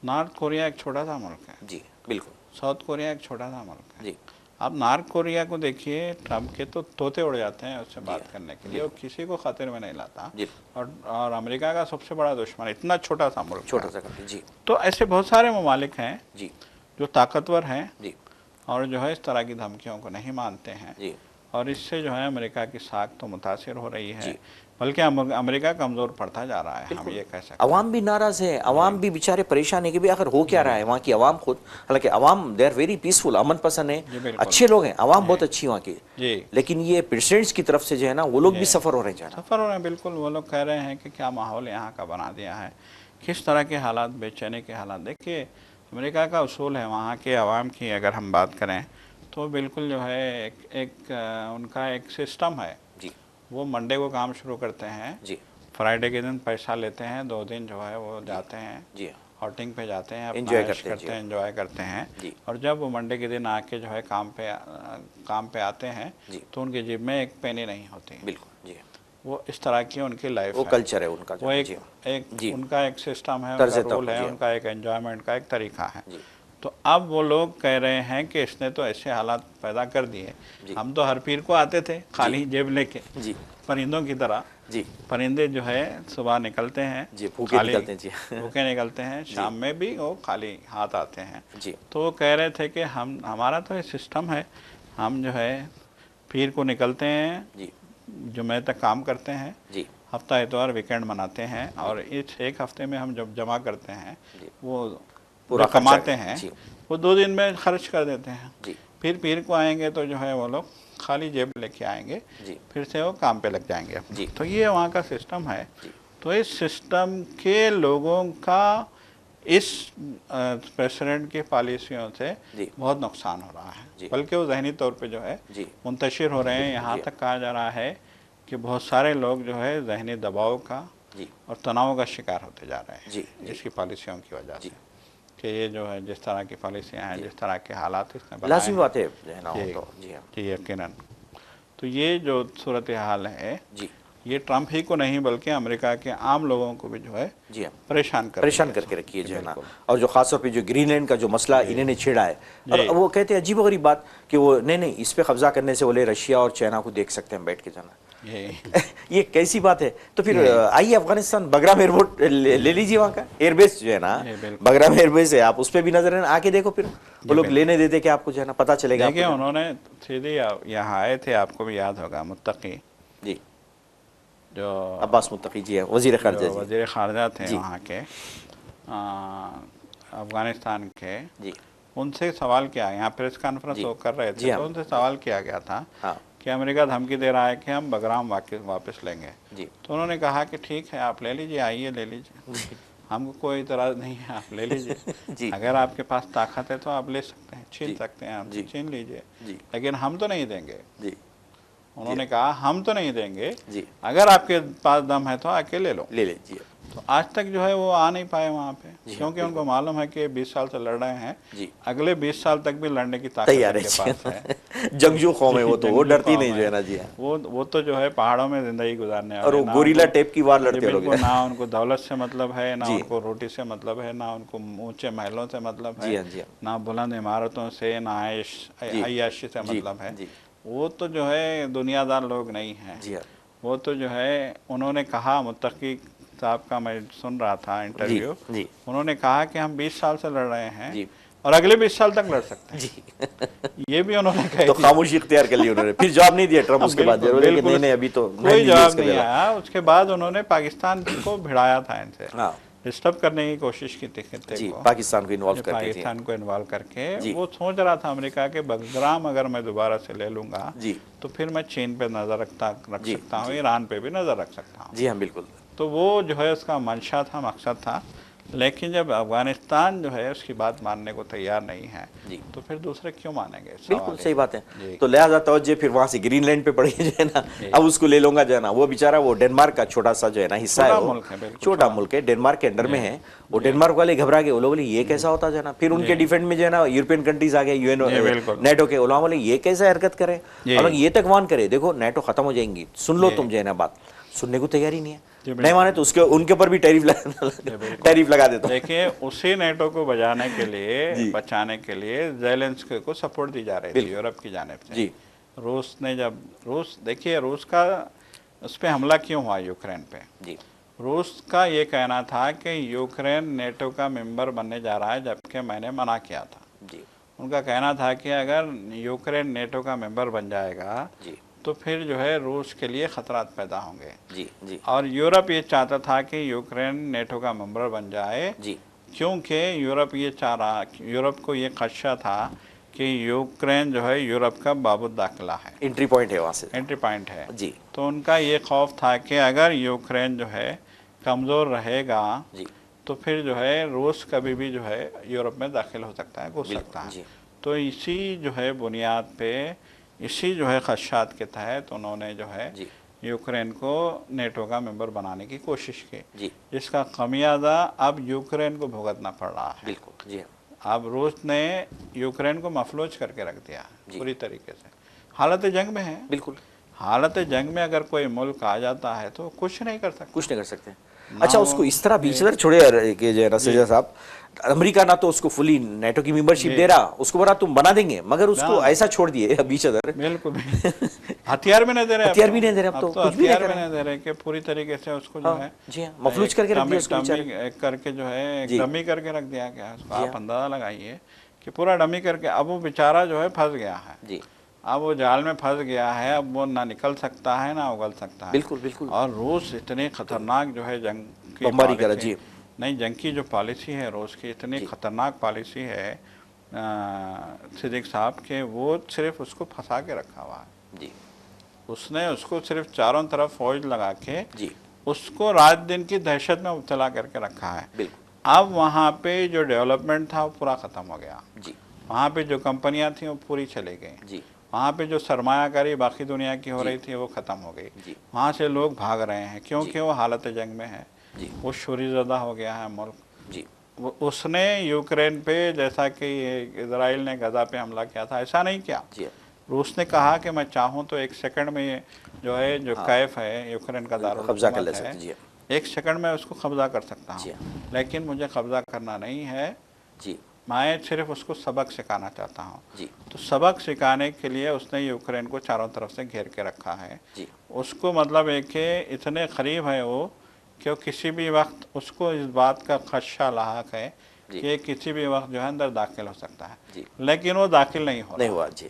नॉर्थ कोरिया एक छोटा सा मुल्क है। जी बिल्कुल। साउथ कोरिया एक छोटा सा मुल्क है। जी। आप नॉर्थ कोरिया को देखिए, ट्रम्प के तो तोते उड़ जाते हैं उससे बात करने के लिए, वो किसी को खतरे में नहीं लाता। और अमेरिका का सबसे बड़ा दुश्मन, इतना छोटा सा मुल्क, छोटा सा कंट्री। जी। तो ऐसे बहुत सारे ममालिक हैं जी जो ताकतवर हैं जी, और जो है इस तरह की धमकियों को नहीं मानते हैं जी। और इससे जो है अमेरिका की साख तो मुतासिर हो रही है, बल्कि अमेरिका कमज़ोर पड़ता जा रहा है। हम ये कह सकते हैं। अवाम भी नाराज़ है, अवाम भी बेचारे परेशान है कि भाई आखिर हो क्या रहा है। वहाँ की अवाम खुद, हालांकि अवाम दे आर वेरी पीसफुल, अमन पसंद है, अच्छे लोग हैं, अवाम बहुत अच्छी वहाँ की, लेकिन ये प्रेसिडेंट्स की तरफ से जो है ना वो लोग भी सफ़र हो रहे हैं, सफ़र हो रहे हैं। बिल्कुल, वो लोग कह रहे हैं कि क्या माहौल यहाँ का बना दिया है, किस तरह के हालात, बेचैनी के हालात। देखिए अमेरिका का उसूल है, वहाँ के अवाम की अगर हम बात करें तो बिल्कुल जो है एक उनका एक सिस्टम है जी। वो मंडे को काम शुरू करते हैं जी, फ्राइडे के दिन पैसा लेते हैं, 2 दिन जो है वो जाते हैं जी, आउटिंग पे जाते हैं, एंजॉय करते हैं, एंजॉय करते हैं जी। और जब वो मंडे के दिन आके जो है काम पे आते हैं जी, तो उनकी जेब में एक पेनी नहीं होती। बिल्कुल जी। वो इस तरह की उनकी लाइफ, वो कल्चर है उनका, वो एक उनका एक सिस्टम है, उनका रूल है, उनका एक एंजॉयमेंट का एक तरीका है। तो अब वो लोग कह रहे हैं कि इसने तो ऐसे हालात पैदा कर दिए, हम तो हर पीर को आते थे खाली जेब लेके जी, परिंदों की तरह जी। परिंदे जो है सुबह निकलते हैं जी, भूखे निकलते हैं जी, भूखे निकलते हैं, शाम में भी वो खाली हाथ आते हैं जी। तो वो कह रहे थे कि हमारा तो ये सिस्टम है, हम जो है पीर को निकलते हैं जी, जुमे तक काम करते हैं जी, हफ्ता इतवार वीकेंड मनाते हैं, और इस एक हफ्ते में हम जब जमा करते हैं वो पूरा जो कमाते खर्चा, हैं जी वो 2 दिन में खर्च कर देते हैं। जी फिर पीर को आएंगे तो जो है वो लोग खाली जेब लेके आएंगे, जी फिर से वो काम पे लग जाएंगे। जी तो ये वहाँ का सिस्टम है। जी तो इस सिस्टम के लोगों का इस प्रेसिडेंट की पॉलिसियों से जी बहुत नुकसान हो रहा है, जी बल्कि वो जहनी तौर पे जो है जी मुंतशिर हो रहे हैं। यहाँ जी तक कहा जा रहा है कि बहुत सारे लोग जो है जहनी दबाव का जी और तनाव का शिकार होते जा रहे हैं जी जी इसकी पॉलिसियों की वजह जी से, कि ये जो है जिस तरह की पॉलिसियाँ हैं, जिस तरह के हालात इसने बनाए लाजिमी हैं। बात है जो है ना, वो जी तो जी हाँ जी यकीनन। तो ये जो सूरत हाल है जी ये ट्रंप ही को नहीं बल्कि अमेरिका के आम लोगों को भी जो है जी हाँ परेशान कर परेशान रही है। करके रखी है जो है ना। बिल्कुल। और जो खासतौर पे जो ग्रीनलैंड का जो मसला जी। इन्होंने छेड़ा है, और जी। वो कहते हैं अजीब गरीब बात कि वो नहीं इस पे कब्जा करने से बोले रशिया और चाइना को देख सकते हैं बैठ के जाना। ये ये कैसी बात है? तो फिर ये आइए अफगानिस्तान बगराम एयरपोर्ट ले लीजिए, वहाँ का एयरबेस जो है ना, ये बिल्कुल। बगराम एयरबेस है, आप उस पर भी नजर है, आके देखो फिर वो लोग बिल्कुल। लेने देते कि आपको जो है ना पता चलेगा देखिए आपको। उन्होंने सीधे यहाँ आए थे, आपको भी याद होगा, मुत्तकी जी जो अब्बास मुत्तकी जी है, वजीर खारजा जो जी। वजीर खारजा थे जी। वहाँ के अफगानिस्तान के, जी उनसे सवाल किया, यहाँ प्रेस कॉन्फ्रेंस जी वो कर रहे जी थे हाँ तो उनसे सवाल किया गया था हाँ कि अमेरिका धमकी दे रहा है कि हम बगराम वापस लेंगे। जी तो उन्होंने कहा कि ठीक है आप ले लीजिए, आइए ले लीजिए, हमको कोई इतराज़ नहीं है, आप ले लीजिए। जी अगर आपके पास ताकत है तो आप ले सकते हैं, छीन जी सकते हैं, आप जी छीन लीजिए, जी लेकिन हम तो नहीं देंगे। जी उन्होंने कहा हम तो नहीं देंगे, जी अगर आपके पास दम है तो आके ले लो। ले लीजिए तो आज तक जो है वो आ नहीं पाए वहाँ पे, जी हाँ, क्योंकि उनको मालूम है कि 20 साल से लड़ रहे हैं, जी अगले 20 साल तक भी लड़ने की ताकत तैयार उनके पास है। है। जंगजू कौम है वो, तो वो जंगजू डरती कौम नहीं जो है। है ना। जी हाँ वो तो जो है पहाड़ों में जिंदगी गुजारने और वाले, वो ना गोरिल्ला उनको- टाइप की वार जी लड़ते हैं लोग। बिल्कुल, ना उनको दौलत से मतलब है, ना जी। उनको रोटी से मतलब है, ना उनको ऊंचे महलों से मतलब जी है, हाँ जी हाँ ना बुलंद इमारतों से, ना जी अय्याशी से जी मतलब है। जी वो तो जो है दुनियादार लोग नहीं हैं। जी हाँ वो तो जो है उन्होंने कहा, मुत्तकी साहब का मैं सुन रहा था जी इंटरव्यू, जी उन्होंने कहा कि हम 20 साल से लड़ रहे हैं जी और अगले 20 साल तक लड़ सकते हैं। जी ये भी उन्होंने कह तो दिया। खामोशी इख्तियार कर ली उन्होंने, फिर जवाब नहीं दिया ट्रम्प उसके बाद, बिल्कुल, जरूर है कि बिल्कुल, नहीं नहीं अभी तो कोई जवाब इसका नहीं बेला। आया। उसके बाद उन्होंने पाकिस्तान को भिड़ाया था इनसे, हाँ डिस्टर्ब करने की कोशिश की थी खित्ते जी, को, पाकिस्तान को इन्वॉल्व करके थी। पाकिस्तान को इन्वॉल्व करके। जी। वो सोच रहा था अमेरिका के बगराम अगर मैं दोबारा से ले लूंगा जी तो फिर मैं चीन पे नज़र रख जी, सकता हूँ, जी। ईरान पे भी नज़र रख सकता हूँ। जी हाँ बिल्कुल तो वो जो है उसका मंशा था, मकसद था। लेकिन जब अफगानिस्तान जो है उसकी बात मानने को तैयार नहीं है जी तो फिर दूसरे क्यों मानेंगे? बिल्कुल सही बात है। जी। तो लिहाजा तवज्जो फिर वहाँ से ग्रीनलैंड पे पड़ी जो है ना, अब उसको ले लूंगा जो है ना। वो बेचारा वो डेनमार्क का छोटा सा जो है ना हिस्सा है, छोटा वो मुल्क है, बिल्कुल छोटा छोटा। मुल्क है, डेनमार्क के अंडर में है। वो डेनमार्क वाले घबरा गए, वो लोग बोले ये कैसा होता जो है ना। फिर उनके डिफेंड में जो है ना यूरोपियन कंट्रीज आ गए, यूएन जी, बिल्कुल। नेटो के, उन्होंने बोले ये कैसा हरकत करे, जी। और ये तक वार्न करे देखो नेटो खत्म हो जाएंगी, सुन लो जी। तुम जो है ना। बात सुनने को तैयार ही नहीं है, जी, नहीं माने तो उसके उनके ऊपर भी टैरिफ लगा देता हूँ। देखिए उसी नेटो को बचाने के जी। लिए, बचाने के लिए ज़ेलेंस्की को सपोर्ट दी जा रही थी बिल्कुल। यूरोप की जानिब से। जी रूस ने जब देखिए रूस का उस पर हमला क्यों हुआ यूक्रेन पे? जी रूस का ये कहना था कि यूक्रेन नेटो का मेंबर बनने जा रहा है, जबकि मैंने मना किया था। जी उनका कहना था कि अगर यूक्रेन नेटो का मेंबर बन जाएगा जी तो फिर जो है रूस के लिए खतरात पैदा होंगे। जी जी और यूरोप ये चाहता था कि यूक्रेन नेटो का मेंबर बन जाए, जी क्योंकि यूरोप ये चाह रहा, यूरोप को ये खदशा था कि यूक्रेन जो है यूरोप का बाबुल दाखिला है, एंट्री पॉइंट है वहाँ से। एंट्री पॉइंट है। जी तो उनका ये खौफ था कि अगर यूक्रेन जो है कमज़ोर रहेगा जी तो फिर जो है रूस कभी भी जो है यूरोप में दाखिल हो सकता है, घुस बिल्कुल, सकता है। जी। तो इसी जो है बुनियाद पे, इसी जो है खदशात के तहत उन्होंने जो है जी यूक्रेन को नेटो का मेंबर बनाने की कोशिश की, जी जिसका खमियाजा अब यूक्रेन को भुगतना पड़ रहा है। बिल्कुल जी हाँ अब रूस ने यूक्रेन को मफलूज करके रख दिया जी। पूरी तरीके से, हालत जंग में है। बिल्कुल हालत जंग में अगर कोई मुल्क आ जाता है तो कुछ नहीं कर सकता। कुछ नहीं कर सकते। ना अच्छा वो- उसको इस तरह बीच इधर छोड़े यार कि जो है ना सजा साहब, अमेरिका ना तो उसको फुली नेटो की मेंबरशिप जी। दे रहा, उसको बोला तुम बना देंगे, मगर उसको ना। ऐसा छोड़ दिए बीच इधर। बिल्कुल हथियार भी नहीं दे रहे, हथियार भी नहीं दे रहे, अब तो कुछ भी नहीं हथियार कर भी रहे। नहीं दे रहे कि पूरी तरीके से उसको जो हाँ, है जी हाँ, मफलूज करके रख दिया उसको बेचारे। करके जो है जी। डमी करके रख दिया गया उसको। जी आप हाँ। अंदाजा लगाइए कि पूरा डमी करके अब वो बेचारा जो है फंस गया है, जी अब वो जाल में फंस गया है, अब वो ना निकल सकता है ना उगल सकता है। बिल्कुल बिल्कुल और रूस इतने खतरनाक जो है जंग की बमबारी करा पॉलिसी जी नहीं, जंग की जो पॉलिसी है रूस की, इतनी जी। ख़तरनाक पॉलिसी है सिद्दीक साहब के, वो सिर्फ उसको फंसा के रखा हुआ है। जी उसने उसको सिर्फ चारों तरफ फौज लगा के जी उसको रात दिन की दहशत में मुब्तला करके रखा है। बिल्कुल। अब वहाँ पे जो डेवलपमेंट था वो पूरा ख़त्म हो गया। जी वहाँ पे जो कंपनियाँ थी वो पूरी चली गई। जी वहाँ पे जो सरमायाकारी बाकी दुनिया की हो जी रही थी वो ख़त्म हो गई। जी वहाँ से लोग भाग रहे हैं जी क्योंकि वो हालत जंग में है, जी वो शूरीज़दा हो गया है मुल्क। जी उसने यूक्रेन पे, जैसा कि इजराइल ने गजा पे हमला किया था, ऐसा नहीं किया। जी रूस ने कहा कि मैं चाहूँ तो एक सेकंड में ये जो है, जो हाँ। कैफ है यूक्रेन का दारुल कब्जा कर ले हुकूमत है, सकते। जी एक सेकंड में उसको कब्जा कर सकता जी हूँ, लेकिन मुझे कब्जा करना नहीं है, जी मैं सिर्फ उसको सबक सिखाना चाहता हूँ। जी तो सबक सिखाने के लिए उसने यूक्रेन को चारों तरफ से घेर के रखा है। जी उसको मतलब एक कि इतने करीब है वो कि वो किसी भी वक्त उसको इस बात का खदशा लाहक है जी कि किसी भी वक्त जो है अंदर दाखिल हो सकता है, जी लेकिन वो दाखिल नहीं हो नहीं रहा। हुआ। जी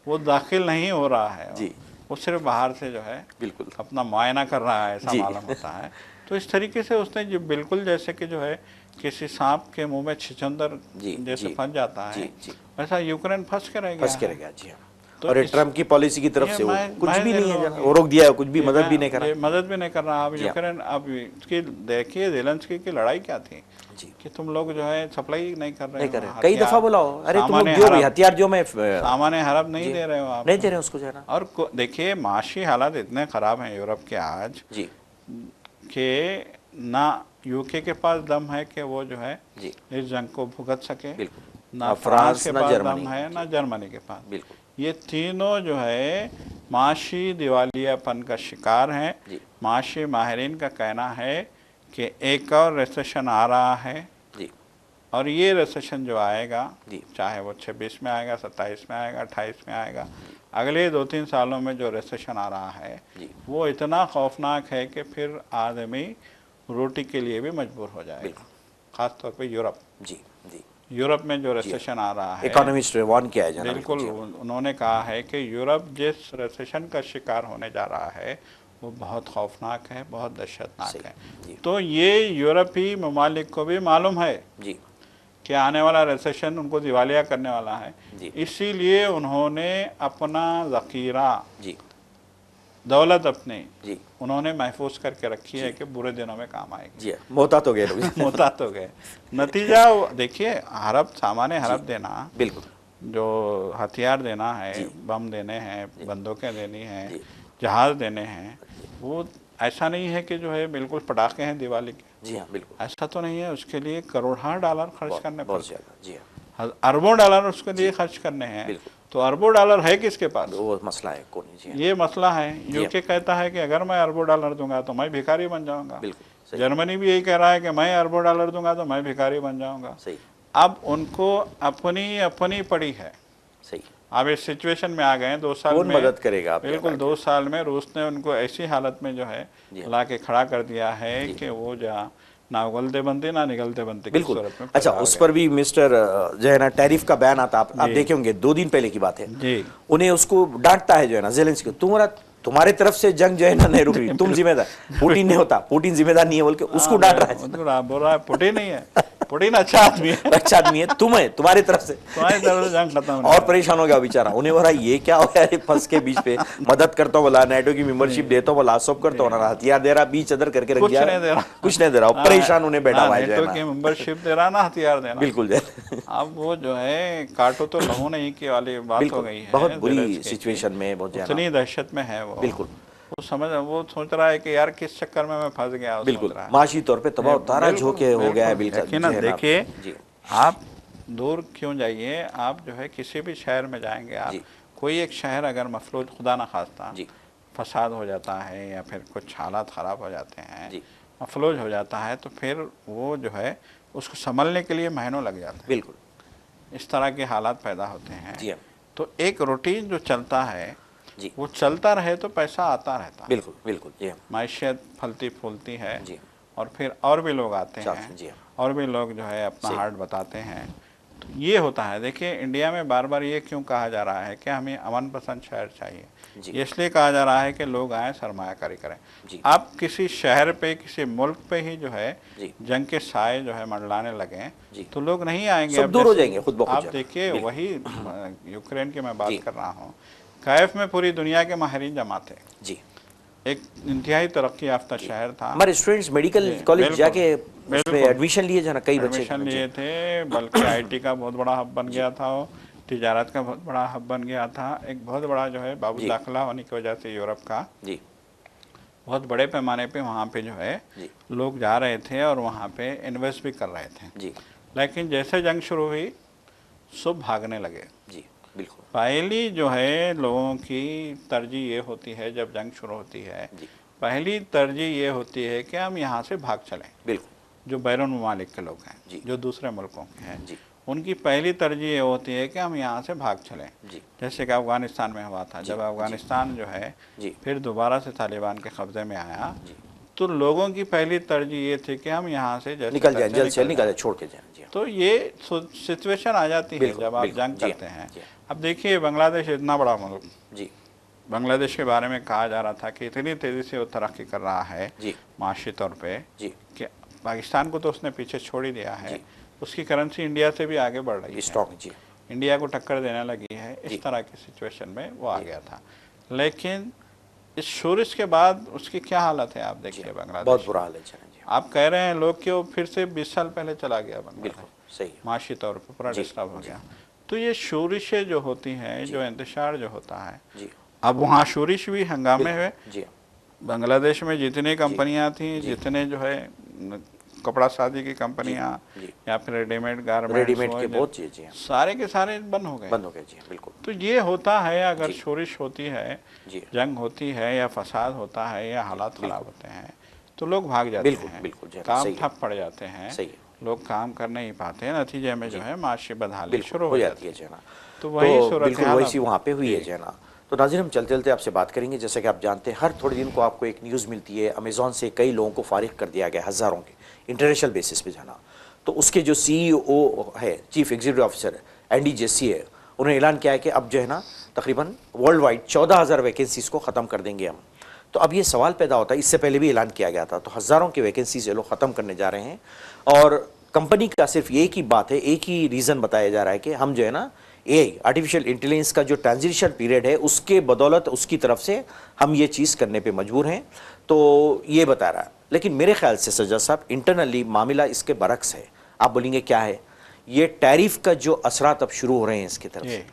वो दाखिल नहीं हो रहा है। जी वो सिर्फ बाहर से जो है बिल्कुल। अपना मुआयना कर रहा है, ऐसा जी मालूम होता है। तो इस तरीके से उसने जो बिल्कुल जैसे कि जो है किसी सांप के मुंह में छिछंदर जी जैसे जी फंस जाता है, जी जी वैसा यूक्रेन फंस के रह गया फंस के रह है। गया। जी हाँ। तो और ये इस ट्रम्प की पॉलिसी की तरफ ये से वो मैं कुछ मैं भी इन नहीं है लोगों जरा, की वो रोक दिया है, कुछ भी ये मदद भी नहीं करा। ये मदद भी नहीं कर रहा। अब जी हाँ। यूक्रेन, अब इसकी देखिए ज़ेलेंस्की की लड़ाई क्या थी जी कि तुम लोग जो है सप्लाई नहीं कर रहे नहीं हो, कर रहे, कई दफा हथियार, बुलाओ, अरे तुम लोग सामान्य जो भी हरब, हथियार जो मैं सामान्य हरब नहीं जी दे रहे हो आप। नहीं दे रहे हैं उसको जरा। और देखिए माशी हालात इतने ख़राब हैं यूरोप के आज जी कि ना यूके के पास दम है कि वो जो है जी इस जंग को भुगत सके, बिल्कुल। ना फ्रांस के ना पास जर्मनी। दम है, ना जर्मनी के पास। बिल्कुल। ये तीनों जो है माशी दिवालियापन का शिकार हैं। जी माशी माहिरीन का कहना है कि एक और रिसेशन आ रहा है, जी और ये रिसेशन जो आएगा, जी चाहे वो 26 में आएगा, 27 में आएगा, 28 में आएगा, अगले 2-3 सालों में जो रिसेशन आ रहा है जी वो इतना खौफनाक है कि फिर आदमी रोटी के लिए भी मजबूर हो जाएगा। बिल्कुल। ख़ास तौर पे यूरोप, जी जी यूरोप में जो रिसेशन आ रहा है, इकोनॉमिस्ट ने वार्न किया है जनाब। बिल्कुल जी उन्होंने कहा है कि यूरोप जिस रिसेशन का शिकार होने जा रहा है वो बहुत खौफनाक है, बहुत दहशतनाक सही। है। जी तो ये यूरोपीय ममालिक को भी मालूम है जी कि आने वाला रिसेशन उनको दिवालिया करने वाला है, जी इसीलिए उन्होंने अपना ज़ख़ीरा, जी दौलत अपनी जी उन्होंने महफूज करके रखी है जी। कि बुरे दिनों में काम आएगी। जी मोहतात हो गए लोग। मोहतात हो गए। नतीजा देखिए, हरब, सामान्य हरब देना, बिल्कुल। जो हथियार देना है, जी बम देने हैं, बंदूकें देनी हैं, जी जहाज़ देने हैं, वो ऐसा नहीं है कि जो है बिल्कुल पटाखे हैं दिवाली के, जी हाँ बिल्कुल। ऐसा तो नहीं है। उसके लिए करोड़ों डॉलर खर्च करने बहुत पड़ते ज़्यादा। जी हाँ हैं, अरबों डॉलर उसके लिए खर्च करने हैं। बिल्कुल। तो अरबों डॉलर है किसके पास? वो मसला है कौन। जी हाँ ये मसला है। जी यूके कहता है कि अगर मैं अरबों डॉलर दूंगा तो मैं भिखारी बन जाऊंगा। बिल्कुल सही जर्मनी भी यही कह रहा है कि मैं अरबों डॉलर दूंगा तो मैं भिखारी बन जाऊंगा। सही अब उनको अपनी अपनी पड़ी है। सही। अब इस सिचुएशन में आ गए हैं 2 साल कौन में, मदद करेगा आप? बिल्कुल 2 साल में रूस ने उनको ऐसी हालत में जो है जी हाँ। ला के खड़ा कर दिया है जी। कि वो जहाँ ना उगलते बनते ना निगलते बनते की बिल्कुल। सूरत में अच्छा, पैदा हो उस गए। पर भी मिस्टर जो है ना टैरिफ का बयान आता, आप जी। देखे होंगे, 2 दिन पहले की बात है। जी उन्हें उसको डांटता है जो है ना ज़ेलेंस्की, तुम्हारे तरफ से जंग जो है ना नहीं रुक रही, तुम जिम्मेदार, पुतिन नहीं होता, पुतिन जिम्मेदार नहीं है बोल के उसको डांट रहा है। उसको बोल रहा है पुटिन नहीं है, पुटिन अच्छा आदमी है, अच्छा आदमी है, तुम्हारी तरफ से। तुम्हारी तरफ से जंग खत्म नहीं और हुआ। परेशान हो गया बेचारा, उन्हें बोला ये क्या हो गया, फंस के बीच पे मदद करता हूँ बोला, नेटो की मेंबरशिप देता हूँ बोला, सब करता हूँ ना, हथियार दे रहा, बीच अदर करके रख कुछ दिया, नहीं दे रहा, कुछ नहीं दे रहा, परेशान उन्हें बैठा हुआ है जो नेटो है की ना। मेंबरशिप दे रहा ना हथियार देना। बिल्कुल जो है। अब वो जो है काटो तो लहू नहीं की वाली बात हो बिल्कुल गई है। बहुत बुरी ज़ेलेंस्की की। सिचुएशन में बहुत ज्यादा। उतनी दहशत में है वो। बिल्कुल वो सोच रहा है कि यार किस चक्कर में मैं फंस गया। वो बिल्कुल सोच रहा है। माशी तौर पे तबाह तारा बिल्कुल, झोंके हो गया है बिल्कुल। बिल्कुल। यकीनन देखिए, जी आप दूर क्यों जाइए, आप जो है किसी भी शहर में जाएंगे, आप जी कोई एक शहर अगर मफलूज, खुदा ना खास्ता, जी फसाद हो जाता है या फिर कुछ हालात ख़राब हो जाते हैं, जी मफलूज हो जाता है, तो फिर वो जो है उसको संभलने के लिए महीनों लग जाते हैं। बिल्कुल इस तरह के हालात पैदा होते हैं। जी हाँ तो एक रूटीन जो चलता है जी वो चलता रहे तो पैसा आता रहता है, बिल्कुल बिल्कुल जी हाँ मैशियत फलती फूलती है, जी और फिर और भी लोग आते चाहते हैं, हैं, जी हाँ और भी लोग जो है अपना सही। हार्ट बताते हैं, तो ये होता है। देखिए इंडिया में बार बार ये क्यों कहा जा रहा है कि हमें अमन पसंद शहर चाहिए, जी। ये इसलिए कहा जा रहा है कि लोग आए सरमायाकारी करें। जी। आप किसी शहर पे, किसी मुल्क पे ही जो है जी। जंग के साए जो है मंडलाने लगे जी। तो लोग नहीं आएंगे। सब अब दूर हो जैसे जाएंगे खुद ब खुद आप जरा। देखिए बिल्कुल। वही यूक्रेन की मैं बात जी। कर रहा हूँ, कायफ में पूरी दुनिया के माहिरीन जमा थे, जी। एक इंतहाई तरक्की याफ्ता जी। शहर था। हमारे स्टूडेंट्स मेडिकल जी, कॉलेज बिल्कुल, जाके उसमें बिल्कुल एडमिशन लिए जना, कई बच्चे एडमिशन जी। लिए थे, बल्कि आईटी का बहुत बड़ा हब बन गया था वो, तिजारत का बहुत बड़ा हब बन गया था, एक बहुत बड़ा जो है बाबू जी। दाखिला होने की वजह से यूरोप का जी। बहुत बड़े पैमाने पे वहाँ पे जो है जी। लोग जा रहे थे और वहाँ पे इन्वेस्ट भी कर रहे थे। जी। लेकिन जैसे जंग शुरू हुई सब भागने लगे। जी। बिल्कुल। पहली जो है लोगों की तरजीह ये होती है, जब जंग शुरू होती है जी। पहली तरजीह ये होती है कि हम यहाँ से भाग चलें। बिल्कुल। जो बैरून ममालिक के लोग हैं, जी। जो दूसरे मुल्कों के हैं, जी। उनकी पहली तरजीह ये होती है कि हम यहाँ से भाग चलें। जी। जैसे कि अफ़गानिस्तान में हुआ था, जी। जब अफ़गानिस्तान जो है जी। फिर दोबारा से तालिबान के कब्ज़े में आया जी। तो लोगों की पहली तरजीह ये थी कि हम यहाँ से जैसे निकल जाए, तैसे जल्द से जल्द निकल निकल जाएं। जाए, छोड़ के जाए। जी। तो ये सिचुएशन आ जाती है बिल्कुल, जब आप बिल्कुल। जंग जी हाँ, करते हैं। जी हाँ। अब देखिए बांग्लादेश इतना बड़ा मुल्क, जी। बांग्लादेश के बारे में कहा जा रहा था कि इतनी तेज़ी से वो तरक्की कर रहा है जी। माशी तौर पे जी। कि पाकिस्तान को तो उसने पीछे छोड़ ही दिया है, जी। उसकी करेंसी इंडिया से भी आगे बढ़ रही है, स्ट्रॉन्ग। जी। इंडिया को टक्कर देने लगी है। जी। इस तरह की सिचुएशन में वो आ गया था। लेकिन इस शोरिश के बाद उसकी क्या हालत है आप देखिए बांग्लादेश, बहुत बुरा हाल है जी। आप कह रहे हैं लोग कि वो फिर से 20 साल पहले चला गया बांग्लादेश, बिल्कुल सही है। माशी तौर पर पूरा जी। डिस्टर्ब हो गया। तो ये शोरिशें जो होती हैं, जो इंतशार जो होता है, जी। अब वहाँ शोरिश भी हंगामे हुए। जी। बांग्लादेश में जितनी कंपनियां थी, जी। जितने जो है कपड़ा शादी की कंपनियां जी। या फिर रेडीमेड गारमेंट्स, रेडीमेड के बहुत चीज़ जी। सारे के सारे बंद हो गए। बंद हो गए जी। बिल्कुल। तो ये होता है अगर जी। शोरिश होती है, जी। जंग होती है या फसाद होता है या हालात खराब होते हैं तो लोग भाग जाते बिल्कुल, हैं, बिल्कुल जी, काम सही है। ठप पड़ जाते हैं, सही है। लोग काम कर नहीं पाते हैं, नतीजे में जो है माशी बदहाली बिल्कुल शुरू हो जाती है जी ना। तो वही तो सूरत बिल्कुल हाल वैसी अब- वहाँ पे हुई है जी। जी ना। तो नाज़रीन हम चलते चलते आपसे बात करेंगे। जैसा कि आप जानते हैं हर थोड़े दिन को आपको एक न्यूज़ मिलती है, अमेज़ॉन से कई लोगों को फारिग कर दिया गया, हज़ारों के इंटरनेशनल बेसिस पे जाना। तो उसके जो CEO है, chief executive officer Andy Jassy है, उन्होंने ऐलान किया है कि अब जो है ना तकरीबन वर्ल्ड वाइड 14,000 वैकेंसीज़ को ख़त्म कर देंगे हम। तो अब ये सवाल पैदा होता है, इससे पहले भी ऐलान किया गया था, तो हज़ारों की वैकेंसीज ये लोग ख़त्म करने जा रहे हैं। और कंपनी का सिर्फ एक ही बात है, एक ही रीज़न बताया जा रहा है कि हम जो है ना AI आर्टिफिशियल इंटेलिजेंस का जो ट्रांजिशन पीरियड है उसके बदौलत उसकी तरफ से हम ये चीज़ करने पे मजबूर हैं। तो ये बता रहा है। लेकिन मेरे ख्याल से सज्जाद साहब इंटरनली मामला इसके बरक्स है। आप बोलेंगे क्या है? ये टैरिफ का जो असरात अब शुरू हो रहे हैं इसकी तरफ से,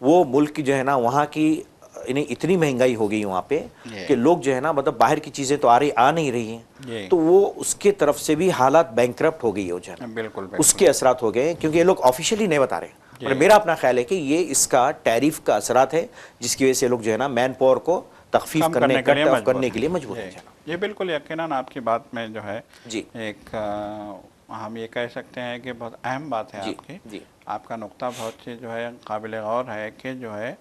वो मुल्क जो है ना वहाँ की इन्हें इतनी महंगाई हो गई वहाँ पे कि लोग जो है ना मतलब बाहर की चीज़ें तो आ नहीं रही हैं, तो वो उसके तरफ से भी हालात बैंकरप्ट हो गई है जो है ना, बिल्कुल उसके असरात हो गए हैं। क्योंकि ये लोग ऑफिशियली नहीं बता रहे हैं। और मेरा अपना ख्याल है कि ये इसका टैरिफ का असरात है जिसकी वजह से लोग जो है ना मैन पावर को तखफीफ करने के लिए मजबूर हैं। ये बिल्कुल यकीनन आपकी बात में जो है जी एक हम ये कह सकते हैं कि बहुत अहम बात है आपकी। जी आपका नुक्ता बहुत ही जो है काबिल गौर है कि जो है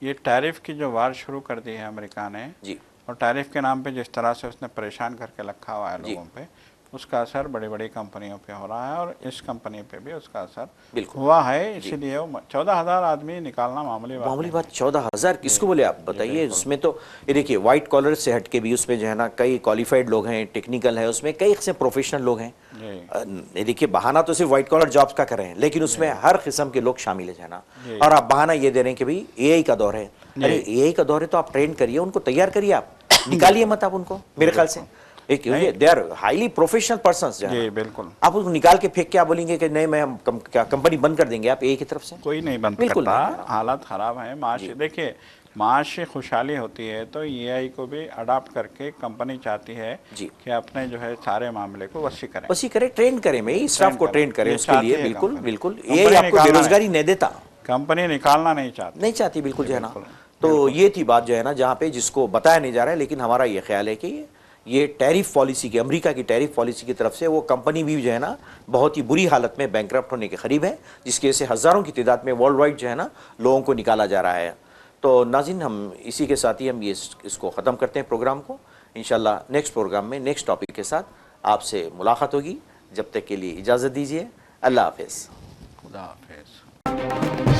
ये टैरिफ की जो वार शुरू कर दी है अमेरिका ने, जी, और टैरिफ के नाम पे जिस तरह से उसने परेशान करके रखा हुआ है लोगों पे, उसका असर बड़ी बड़ी कंपनियों पे हो रहा है और इस कंपनी पे भी उसका असर हुआ है। इसीलिए 14,000 आदमी निकालना मामूली बात 14,000 किसको बोले आप बताइए। उसमें तो ये देखिए वाइट कॉलर से हट के भी उसमें जो है ना कई क्वालिफाइड लोग हैं, टेक्निकल है, उसमें कई किस्म प्रोफेशनल लोग हैं। ये देखिए बहाना तो सिर्फ वाइट कॉलर जॉब्स का कर रहे हैं, लेकिन उसमें हर किस्म के लोग शामिल है ना। और आप बहाना ये दे रहे हैं कि भाई AI का दौर है। अरे AI का दौर है तो आप ट्रेन करिए, उनको तैयार करिए, आप निकालिए मत आप उनको। मेरे ख्याल से they are highly professional persons जो है, बिल्कुल आप उसको निकाल के फेंक के आप बोलेंगे कि नहीं मैं हम क्या कंपनी बंद कर देंगे आप AI की तरफ से? कोई नहीं बंद करता, हालात ख़राब है। माशी देखिए माशी खुशहाली होती है तो AI को भी अडाप्ट करके कंपनी चाहती है कि अपने जो है सारे मामले को वसी करें, ट्रेन करें, मैं स्टाफ को ट्रेन करें उसके लिए। बिल्कुल बिल्कुल AI आपको बेरोजगारी नहीं देता, कंपनी निकालना नहीं चाहती बिल्कुल जो है ना। तो ये थी बात जो है ना जहाँ पे जिसको बताया नहीं जा रहा है, लेकिन हमारा ये ख्याल है कि ये टैरिफ पॉलिसी की, अमेरिका की टैरिफ पॉलिसी की तरफ से वो कंपनी भी जो है ना बहुत ही बुरी हालत में बैंकरप्ट होने के करीब है, जिसकी वजह से हज़ारों की तादाद में वर्ल्ड वाइड जो है ना लोगों को निकाला जा रहा है। तो नाज़रीन हम इसी के साथ ही हम ये इसको ख़त्म करते हैं प्रोग्राम को। इंशाल्लाह नेक्स्ट प्रोग्राम में नेक्स्ट टॉपिक के साथ आपसे मुलाकात होगी। जब तक के लिए इजाज़त दीजिए। अल्लाह हाफ़िज़। खुदा हाफिज़।